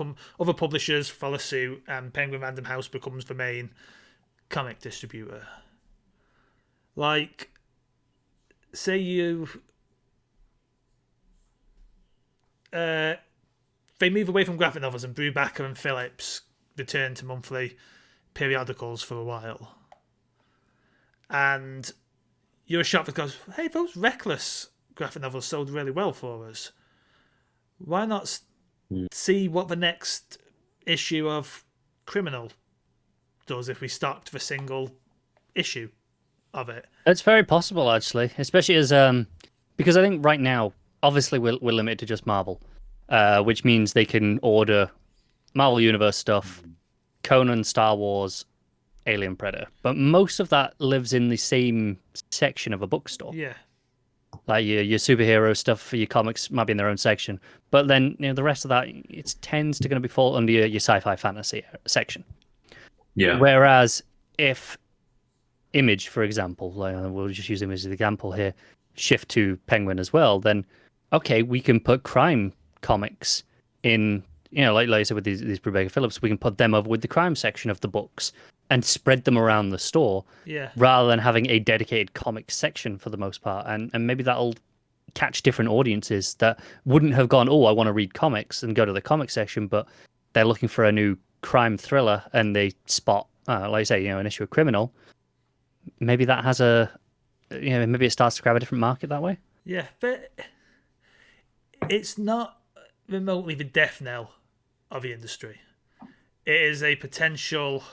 publishers follow suit, and Penguin Random House becomes the main comic distributor. Like, say they move away from graphic novels and Brubaker and Phillips return to monthly periodicals for a while. And you're a shop that goes, hey, those Reckless graphic novels sold really well for us. Why not see what the next issue of Criminal does if we stocked the single issue of it? It's very possible, actually, especially as because I think right now, obviously, we're limited to just Marvel, which means they can order Marvel Universe stuff, Conan, Star Wars, Alien, Predator, but most of that lives in the same section of a bookstore. Yeah. Like your superhero stuff for your comics might be in their own section, but then the rest of that it tends to going to be fall under your sci-fi fantasy section. Yeah. Whereas if Image, for example, we'll just use Image as an example here, shift to Penguin as well, then okay, we can put crime comics in. Like I said with these Brubaker Phillips, we can put them over with the crime section of the books and spread them around the store, rather than having a dedicated comic section for the most part. And maybe that'll catch different audiences that wouldn't have gone, oh, I want to read comics and go to the comic section, but they're looking for a new crime thriller and they spot, like I say, an issue of Criminal. Maybe that has maybe it starts to grab a different market that way. Yeah, but it's not remotely the death knell of the industry. It is a potential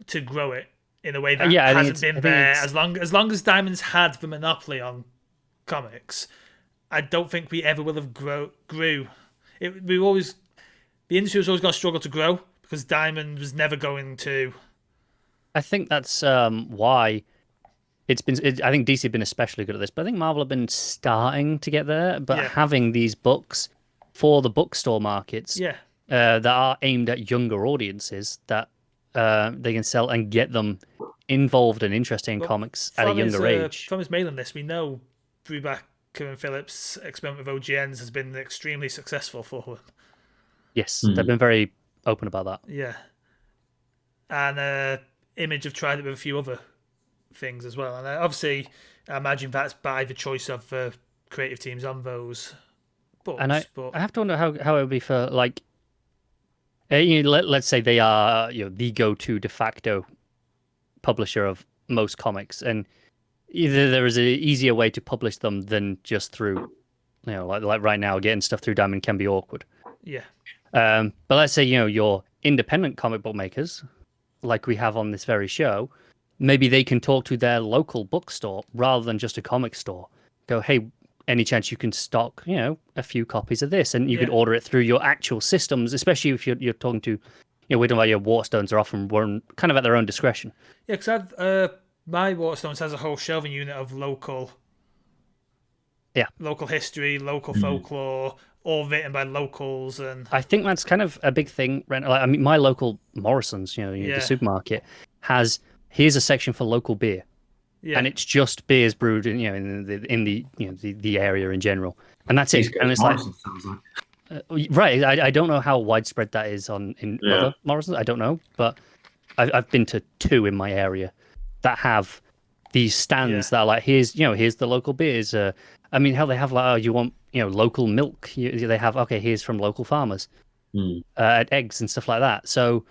to grow it in a way that hasn't been there as long as Diamond's had the monopoly on comics. I don't think we ever will have grew. The industry was always going to struggle to grow because Diamond was never going to. I think that's why it's been. I think DC have been especially good at this, but I think Marvel have been starting to get there. But having these books for the bookstore markets, that are aimed at younger audiences, that they can sell and get them involved and interested in comics at a younger age. From his mailing list, we know Brubaker and Phillips' experiment with OGNs has been extremely successful for them. Yes, they've been very open about that. Yeah. And Image have tried it with a few other things as well, and obviously I imagine that's by the choice of the creative teams on those books. And but I have to wonder how it would be for like, let's say they are the go-to de facto publisher of most comics, and either there is an easier way to publish them than just through, like right now, getting stuff through Diamond can be awkward. Yeah. But let's say your independent comic book makers, like we have on this very show, maybe they can talk to their local bookstore rather than just a comic store. Go, hey, any chance you can stock, a few copies of this, and you could order it through your actual systems, especially if you're talking to, we're talking about your Waterstones are often run kind of at their own discretion. Yeah, because my Waterstones has a whole shelving unit of local history, local folklore, all written by locals, and I think that's kind of a big thing. Like, I mean, my local Morrison's, the supermarket here's a section for local beer. Yeah. And it's just beers brewed in the area in general, and that's it. And it's like, right. I don't know how widespread that is in other Morrisons. I don't know, but I've been to 2 in my area that have these stands that are like, here's the local beers. I mean, hell, they have like, oh, you want local milk? They have, okay, here's from local farmers, eggs and stuff like that. So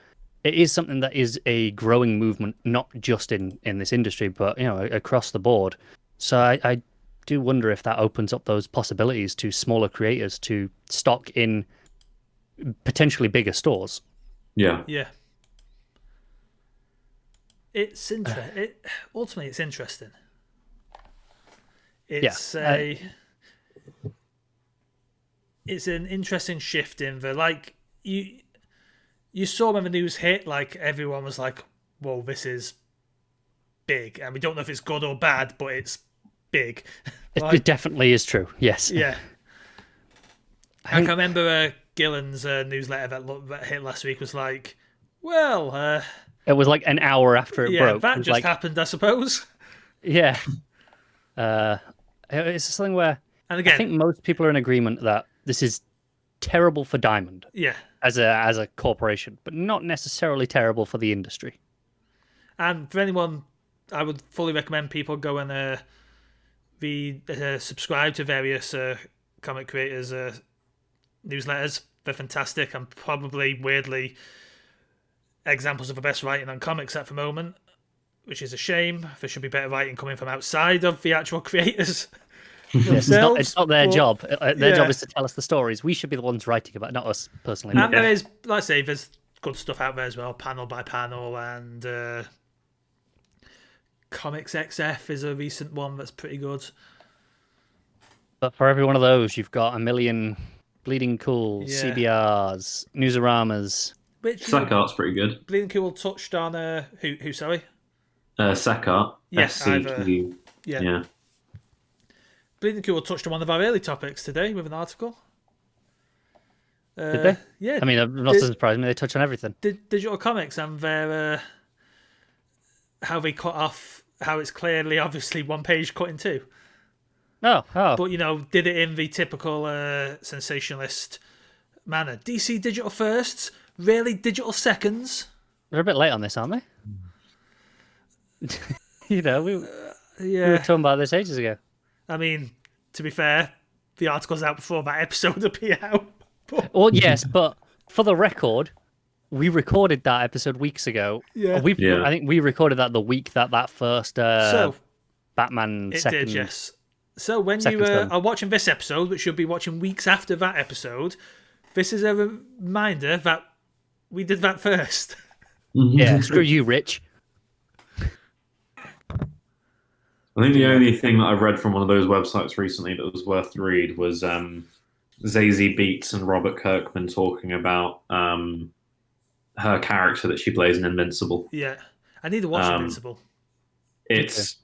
it is something that is a growing movement, not just in this industry, but across the board. So I do wonder if that opens up those possibilities to smaller creators to stock in potentially bigger stores. Yeah. Yeah. It's interesting. Ultimately, it's interesting. It's it's an interesting shift in the like you saw when the news hit, like everyone was like, "Whoa, this is big," and we don't know if it's good or bad, but it's big. It definitely is true. Yes. Yeah. I can remember Gillen's newsletter that hit last week was like, "Well, it was like an hour after it broke. That just happened, I suppose." Yeah. It's something where and again, I think most people are in agreement that this is terrible for Diamond. Yeah. As a corporation, but not necessarily terrible for the industry. And for anyone, I would fully recommend people go and subscribe to various comic creators' newsletters. They're fantastic and probably weirdly examples of the best writing on comics at the moment, which is a shame. There should be better writing coming from outside of the actual creators. It's not their job. Their job is to tell us the stories. We should be the ones writing about it, not us personally. And there is, let's say, there's good stuff out there as well, panel by panel, and Comics XF is a recent one that's pretty good. But for every one of those, you've got a million Bleeding Cools, CBRs, Newsaramas. Sakart's pretty good. Bleeding Cool touched on who? Sorry. Sakart. Yes, yeah. Bleeding Cool touched on one of our early topics today with an article. Did they? Yeah. I mean, I'm not surprised. They touch on everything. Digital comics and their how they cut off, how it's clearly, obviously, one page cut in 2. Oh. But, did it in the typical sensationalist manner. DC digital firsts, rarely digital seconds. They're a bit late on this, aren't they? We were talking about this ages ago. I mean, to be fair, the article's out before that episode will be out. Well, yes, but for the record, we recorded that episode weeks ago. Yeah. I think we recorded that the week that first Batman it second... did, yes. So when you are watching this episode, which you'll be watching weeks after that episode, this is a reminder that we did that first. Yeah, screw you, Rich. I think the only thing that I've read from one of those websites recently that was worth the read was Zazie Beetz and Robert Kirkman talking about her character that she plays in Invincible. Yeah, I need to watch Invincible. It's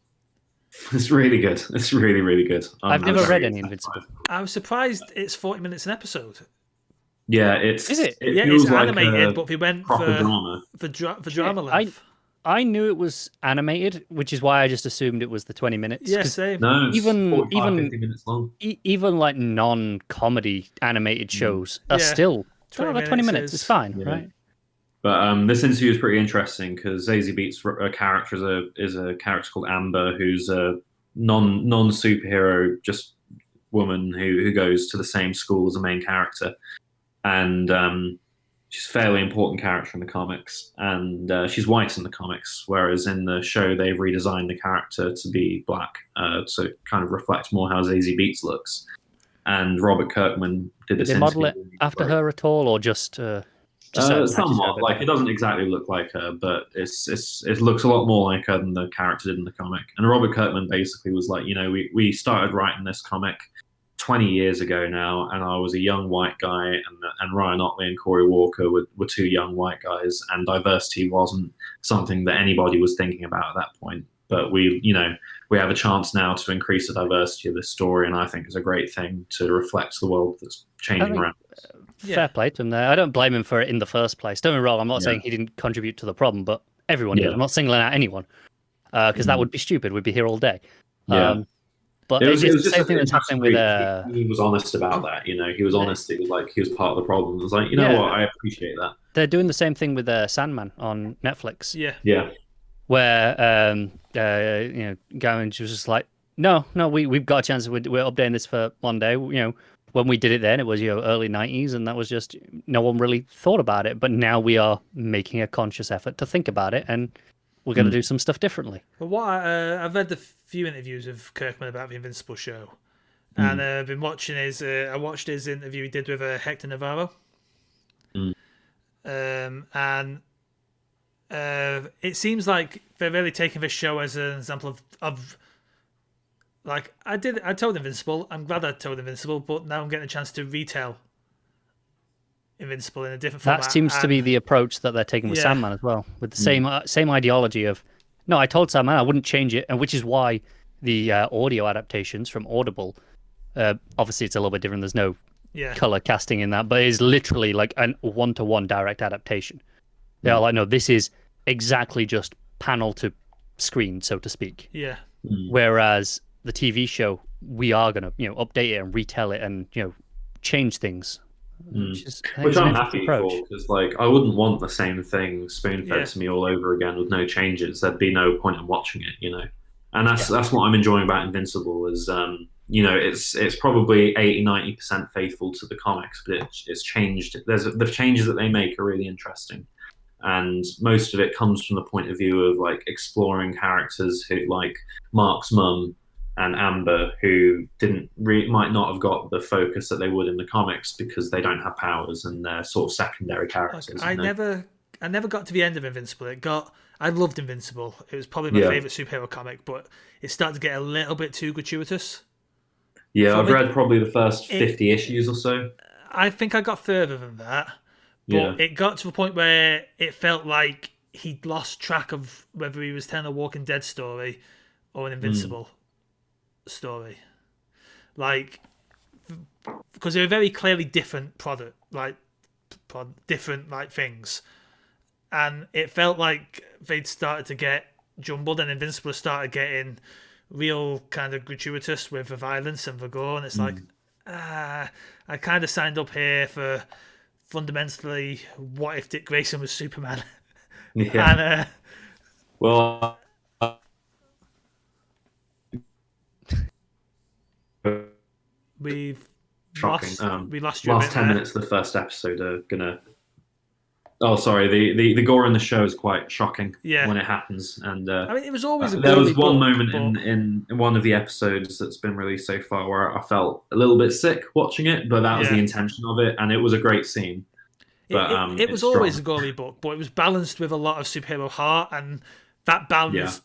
really good. It's really, really good. I've never read any Invincible. I was surprised it's 40 minutes an episode. Yeah, it's... Is it? It's animated, but they went for drama. For drama length. I knew it was animated, which is why I just assumed it was the 20 minutes. Yeah, same. No, it's 45, 50 minutes long. Even like non-comedy animated shows are still 20 20 minutes. It's fine, right? But this interview is pretty interesting because Zazie Beetz' character is a character called Amber, who's a non superhero, just woman who goes to the same school as the main character, and she's a fairly important character in the comics, and she's white in the comics, whereas in the show they've redesigned the character to be black, so it kind of reflects more how Zazie Beetz looks. And Robert Kirkman did this Did they model it interview. after her at all, or just Somewhat. Like it doesn't exactly look like her, but it looks a lot more like her than the character did in the comic. And Robert Kirkman basically was like, we started writing this comic 20 years ago now, and I was a young white guy, and Ryan Otley and Corey Walker were two young white guys, and diversity wasn't something that anybody was thinking about at that point. But we have a chance now to increase the diversity of this story, and I think it's a great thing to reflect the world that's changing around us. Fair play to him there. I don't blame him for it in the first place. Don't get me wrong, I'm not saying he didn't contribute to the problem, but everyone did. I'm not singling out anyone, because that would be stupid. We'd be here all day. But it was the just same thing that's happening with... He was honest about that, He was honest. It was like he was part of the problem. It was like, what? I appreciate that. They're doing the same thing with Sandman on Netflix. Yeah. Where Gowans was just like, no, we've got a chance. We're updating this for one day. When we did it then, it was early 90s, and that was just no one really thought about it. But now we are making a conscious effort to think about it, and we're going to do some stuff differently. But what I've read the few interviews of Kirkman about the Invincible show, and I've been watching I watched his interview he did with Hector Navarro, and it seems like they're really taking this show as an example of like I told Invincible. I'm glad I told Invincible, but now I'm getting a chance to retell Invincible in a different format. That seems to be the approach that they're taking with Sandman as well, with the same ideology of, no, I told Sandman I wouldn't change it, and which is why the audio adaptations from Audible, obviously it's a little bit different. There's no color casting in that, but it is literally like a one-to-one direct adaptation. They are like, no, this is exactly just panel to screen, so to speak. Yeah. Whereas the TV show, we are going to update it and retell it and change things. Which I'm happy for, because like I wouldn't want the same thing spoon-fed to me all over again with no changes. There'd be no point in watching it, And that's what I'm enjoying about Invincible is it's probably 80-90% faithful to the comics, but it's changed. The changes that they make are really interesting, and most of it comes from the point of view of like exploring characters who like Mark's mum and Amber, who might not have got the focus that they would in the comics because they don't have powers and they're sort of secondary characters. I never got to the end of Invincible. I loved Invincible. It was probably my favorite superhero comic, but it started to get a little bit too gratuitous. Yeah, I've read probably the first 50 issues or so. I think I got further than that, but it got to a point where it felt like he'd lost track of whether he was telling a Walking Dead story or an Invincible story, like, because they're very clearly different different things, and it felt like they'd started to get jumbled, and Invincible started getting real kind of gratuitous with the violence and the gore, and it's like, I kind of signed up here for fundamentally what if Dick Grayson was Superman. And well, we've shocking. Lost you. Last 10 minutes of the first episode are gonna. Oh, sorry. The gore in the show is quite shocking when it happens, and I mean, it was always there was one moment in one of the episodes that's been released so far where I felt a little bit sick watching it, but that was the intention of it, and it was a great scene. But it was always a gory book, but it was balanced with a lot of superhero heart, and that balance.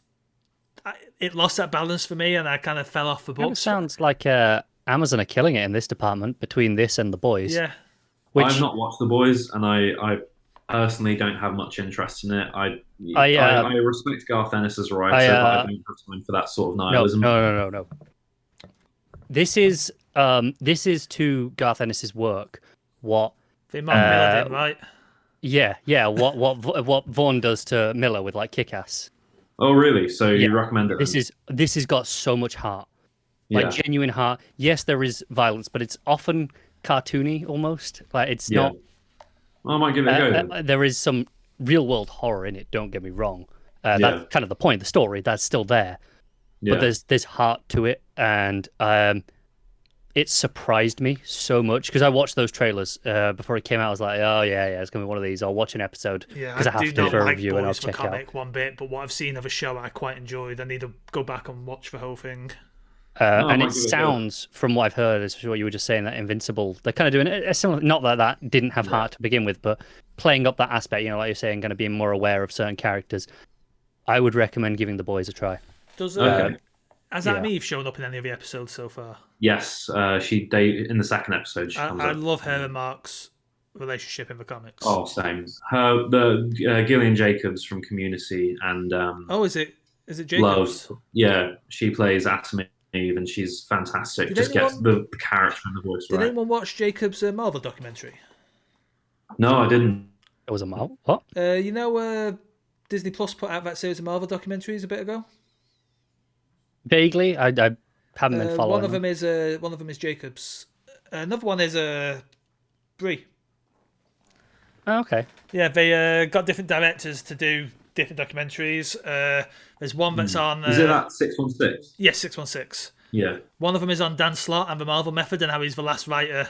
It lost that balance for me, and I kind of fell off the book. It sounds like Amazon are killing it in this department between this and The Boys. Yeah, I've not watched The Boys, and I personally don't have much interest in it. I respect Garth Ennis as a writer, but I don't have time for that sort of nihilism. No. This is to Garth Ennis's work what Mark Miller did, right? Yeah. What Vaughn does to Miller with like Kick-Ass. Oh, really? So you recommend it? This has got so much heart, like genuine heart. Yes, there is violence, but it's often cartoony almost. Like it's not. Well, I might give it a go. There is some real world horror in it. Don't get me wrong. That's kind of the point of the story. That's still there, but there's heart to it, and it surprised me so much because I watched those trailers before it came out. I was like, oh yeah, it's gonna be one of these. I'll watch an episode because I have to for a review and I'll check it out. Comic one bit, but what I've seen of a show I quite enjoyed. I need to go back and watch the whole thing. And it sounds, from what I've heard, is what you were just saying, that Invincible, they're kind of doing a similar. Not that didn't have heart to begin with, but playing up that aspect. You know, like you're saying, kind of being more aware of certain characters. I would recommend giving The Boys a try. Has Adam Eve shown up in any of the episodes so far? Yes, in the second episode. I love her and Mark's relationship in the comics. Oh, same. Gillian Jacobs from Community and is it Jacobs? Yeah, she plays Atom Eve, and she's fantastic. Gets the character and the voice right. Did anyone watch Jacobs' Marvel documentary? No, I didn't. It was a Marvel. What? Disney Plus put out that series of Marvel documentaries a bit ago. Vaguely, I haven't been following. One of them is Jacobs. Another one is Brie. Oh, okay. Yeah, they got different directors to do different documentaries. There's one that's on. Is it that 616? Yes, 616. Yeah. One of them is on Dan Slott and the Marvel Method, and how he's the last writer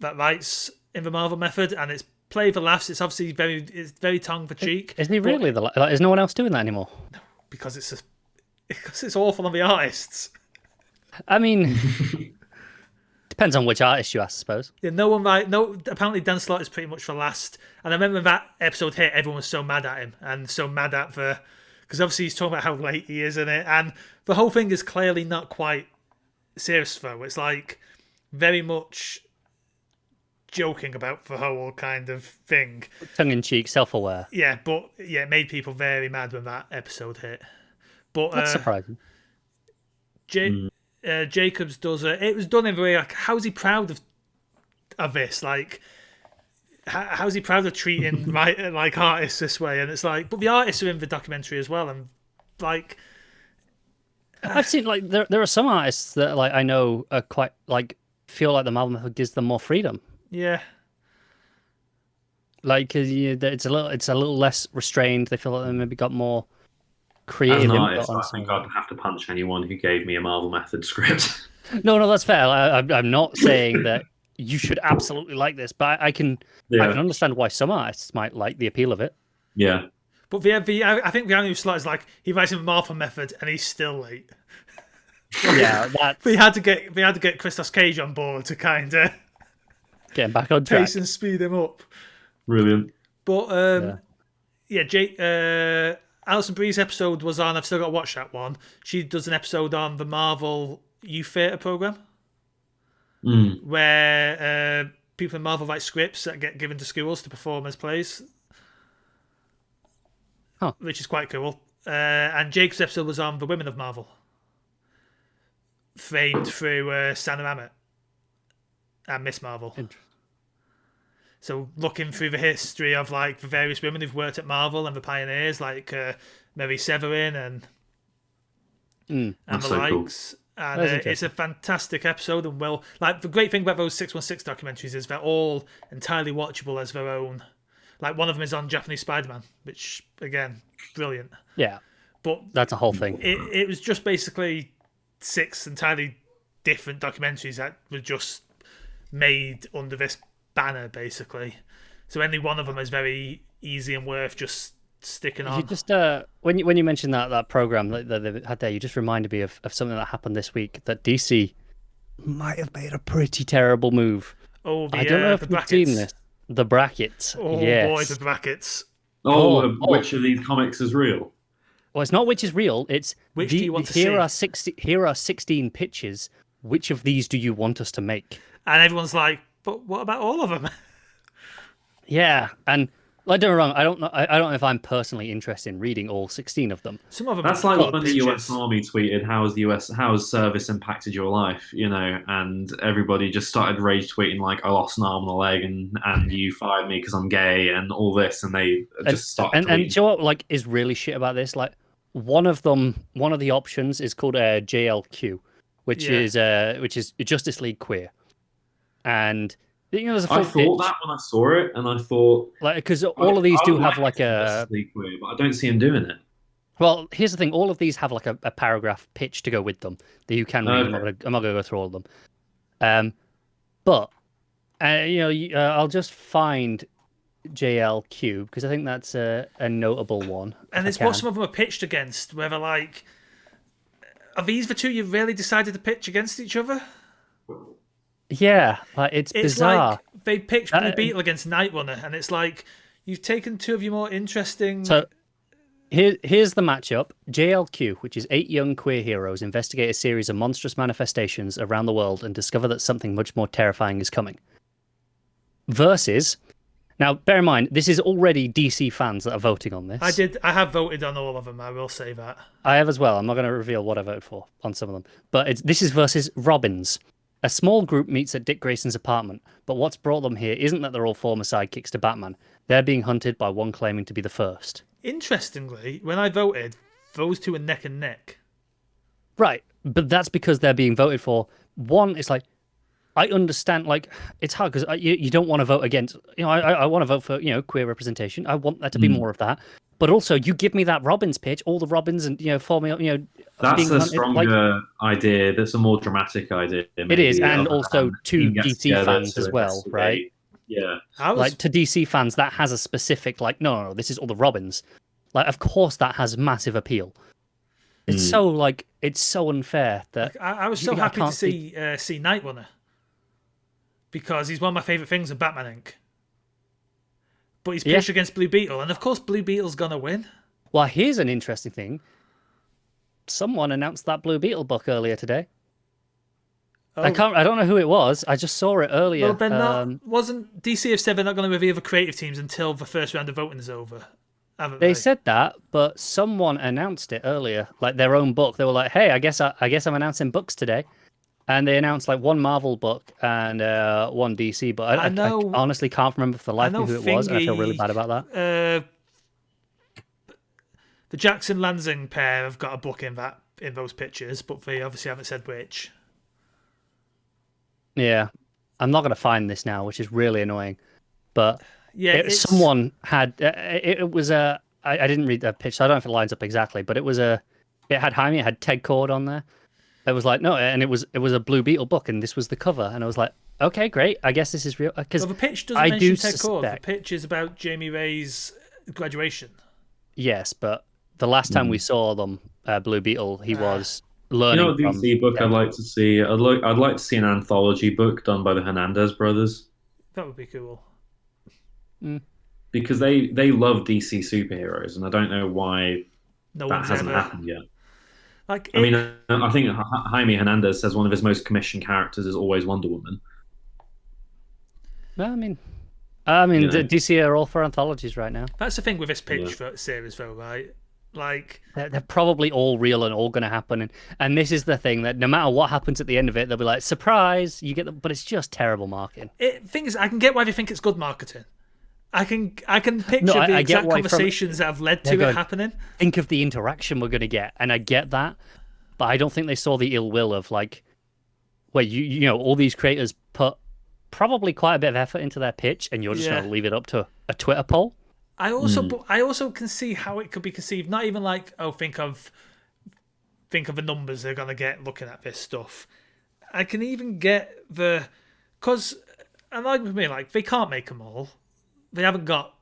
that writes in the Marvel Method, and it's play for laughs. It's obviously very tongue for cheek. Isn't he really? Is no one else doing that anymore? No, because it's awful on the artists. I mean, depends on which artist you ask, I suppose. Yeah, apparently Dan Slott is pretty much the last. And I remember when that episode hit, everyone was so mad at him and so mad at because obviously he's talking about how late he is in it, and the whole thing is clearly not quite serious though. It's like very much joking about the whole kind of thing. Tongue-in-cheek, self-aware. Yeah, but it made people very mad when that episode hit. But that's surprising. Jacobs does it was done in a way like, how's he proud of this? Like, how's he proud of treating like artists this way? And it's like, but the artists are in the documentary as well, and like I've seen like there are some artists that like I know are quite like feel like the Marvel Method gives them more freedom. Yeah. Like it's a little less restrained. They feel like they maybe got more creative. As an artist, I think I'd have to punch anyone who gave me a Marvel Method script. No, that's fair. I'm not saying that you should absolutely like this, but I can understand why some artists might like the appeal of it. Yeah. But I think the only slot is like he writes in the Marvel Method and he's still late. Yeah, that's. We had to get Christos Cage on board to kind of get him back on track, pace and speed him up. Brilliant. But Alison Brie's episode was on. I've still got to watch that one. She does an episode on the Marvel Youth Theatre program, where people in Marvel write scripts that get given to schools to perform as plays, which is quite cool. And Jake's episode was on the Women of Marvel, framed through Sana Amet and Miss Marvel. So looking through the history of like the various women who've worked at Marvel and the pioneers, like Mary Severin and the likes. Cool. And it's a fantastic episode, and the great thing about those 616 documentaries is they're all entirely watchable as their own. Like one of them is on Japanese Spider-Man, which again, brilliant. Yeah, but that's a whole thing. It was just basically 6 entirely different documentaries that were just made under this banner, basically. So any one of them is very easy and worth just sticking on. You just when you mentioned that program that they had there, you just reminded me of something that happened this week, that DC might have made a pretty terrible move. I don't know if you've seen this. The brackets. Oh yes. Boy, the brackets. Which of these comics is real? Well, it's not which is real. It's which do you want to see? Here are 16 pitches. Which of these do you want us to make? And everyone's like, but what about all of them? Yeah, and like, don't get me wrong, I don't know if I'm personally interested in reading all 16 of them. Some of them. That's like when the US Army tweeted, "How has service impacted your life?" You know, and everybody just started rage tweeting like, "I lost an arm and a leg, and you fired me because I'm gay," and all this, and they just started. And do you know what like is really shit about this? Like one of the options is called JLQ, which is Justice League Queer. And There's a I full thought pitch, that when I saw it, and I thought like because all of these I do would have like like to see Justice a. League queer, but I don't see him doing it. Well, here's the thing: all of these have like a paragraph pitch to go with them that you can read. Okay. I'm not gonna go through all of them. But I'll just find JLQ because I think that's a notable one. And it's what some of them are pitched against. Whether like, are these the two you've really decided to pitch against each other? Yeah, like it's bizarre. Like they pitched Blue Beetle against Night Runner, and it's like you've taken two of your more interesting. So here's the matchup. JLQ, which is 8 young queer heroes, investigate a series of monstrous manifestations around the world and discover that something much more terrifying is coming. Versus, now bear in mind, this is already DC fans that are voting on this. I have voted on all of them. I will say that. I have as well. I'm not going to reveal what I voted for on some of them. But this is versus Robins. A small group meets at Dick Grayson's apartment, but what's brought them here isn't that they're all former sidekicks to Batman. They're being hunted by one claiming to be the first. Interestingly, when I voted, those two are neck and neck. Right, but that's because they're being voted for. One, it's like, I understand, like, it's hard because you don't want to vote against, I want to vote for, queer representation. I want there to be more of that. But also, you give me that Robins pitch, all the Robins and, for me, That's being a stronger idea. That's a more dramatic idea. It is, and also to DC fans as well, right? Yeah. Like, to DC fans, that has a specific, like, no, this is all the Robins. Like, of course that has massive appeal. It's so, like, it's so unfair that... Like, I was so happy to see Night Runner. Because he's one of my favourite things in Batman Inc. But he's pitched against Blue Beetle, and of course Blue Beetle's gonna win. Well, here's an interesting thing. Someone announced that Blue Beetle book earlier today. Oh. I don't know who it was. I just saw it earlier. Well, then wasn't DC have said they're not going to reveal the creative teams until the first round of voting is over, haven't they? They said that, but someone announced it earlier, like their own book. They were like, "Hey, I guess I'm announcing books today." And they announced like one Marvel book and one DC, but I honestly can't remember for the life of me who it was, and I feel really bad about that. The Jackson Lansing pair have got a book in those pictures, but they obviously haven't said which. Yeah, I'm not going to find this now, which is really annoying. But yeah, someone had it was a I didn't read that pitch, so I don't know if it lines up exactly, but it had Jaime, it had Ted Cord on there. It was like, no, and it was a Blue Beetle book, and this was the cover, and I was like, okay, great, I guess this is real. Because the pitch doesn't mention Ted Cord. The pitch is about Jamie Ray's graduation. Yes, but the last time we saw them, Blue Beetle, he was learning. You know what DC book I'd like to see? I'd like to see an anthology book done by the Hernandez brothers. That would be cool. Because they love DC superheroes, and I don't know why that hasn't happened yet. I think Jaime Hernandez says one of his most commissioned characters is always Wonder Woman. Well, DC are all for anthologies right now. That's the thing with this pitch series, though, right? Like they're probably all real and all going to happen, and this is the thing that no matter what happens at the end of it, they'll be like, "Surprise!" You get them, but it's just terrible marketing. Thing is, I can get why they think it's good marketing. I can picture the exact conversations that have led to it happening. Think of the interaction we're going to get, and I get that. But I don't think they saw the ill will of like, where all these creators put probably quite a bit of effort into their pitch, and you're just going to leave it up to a Twitter poll. I also can see how it could be conceived. Not even like, think of the numbers they're going to get looking at this stuff. I can even get because, and like with me, like they can't make them all. They haven't got.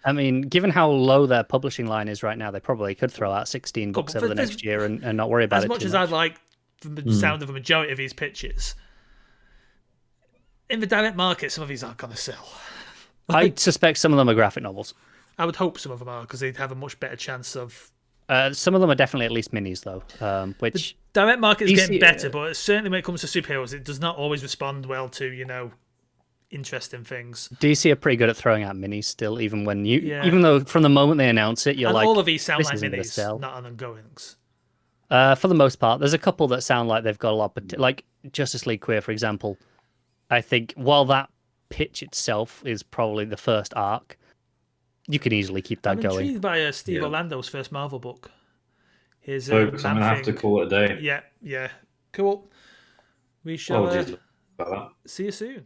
I mean, given how low their publishing line is right now, they probably could throw out 16 books over the next year and not worry about it. As much as I'd like the sound of the majority of these pitches, in the direct market, some of these aren't going to sell. I suspect some of them are graphic novels. I would hope some of them are, because they'd have a much better chance of... some of them are definitely at least minis, though. Which the direct market is getting better, but certainly when it comes to superheroes, it does not always respond well to, interesting things. DC are pretty good at throwing out minis still, even though from the moment they announce it, you're all of these sound like minis, not ongoings. For the most part, there's a couple that sound like they've got a lot, like Justice League Queer, for example. I think while that pitch itself is probably the first arc, you can easily keep that going. I'm intrigued by Steve Orlando's first Marvel book. His I'm gonna have to call it a day. Yeah, cool. We shall see you soon.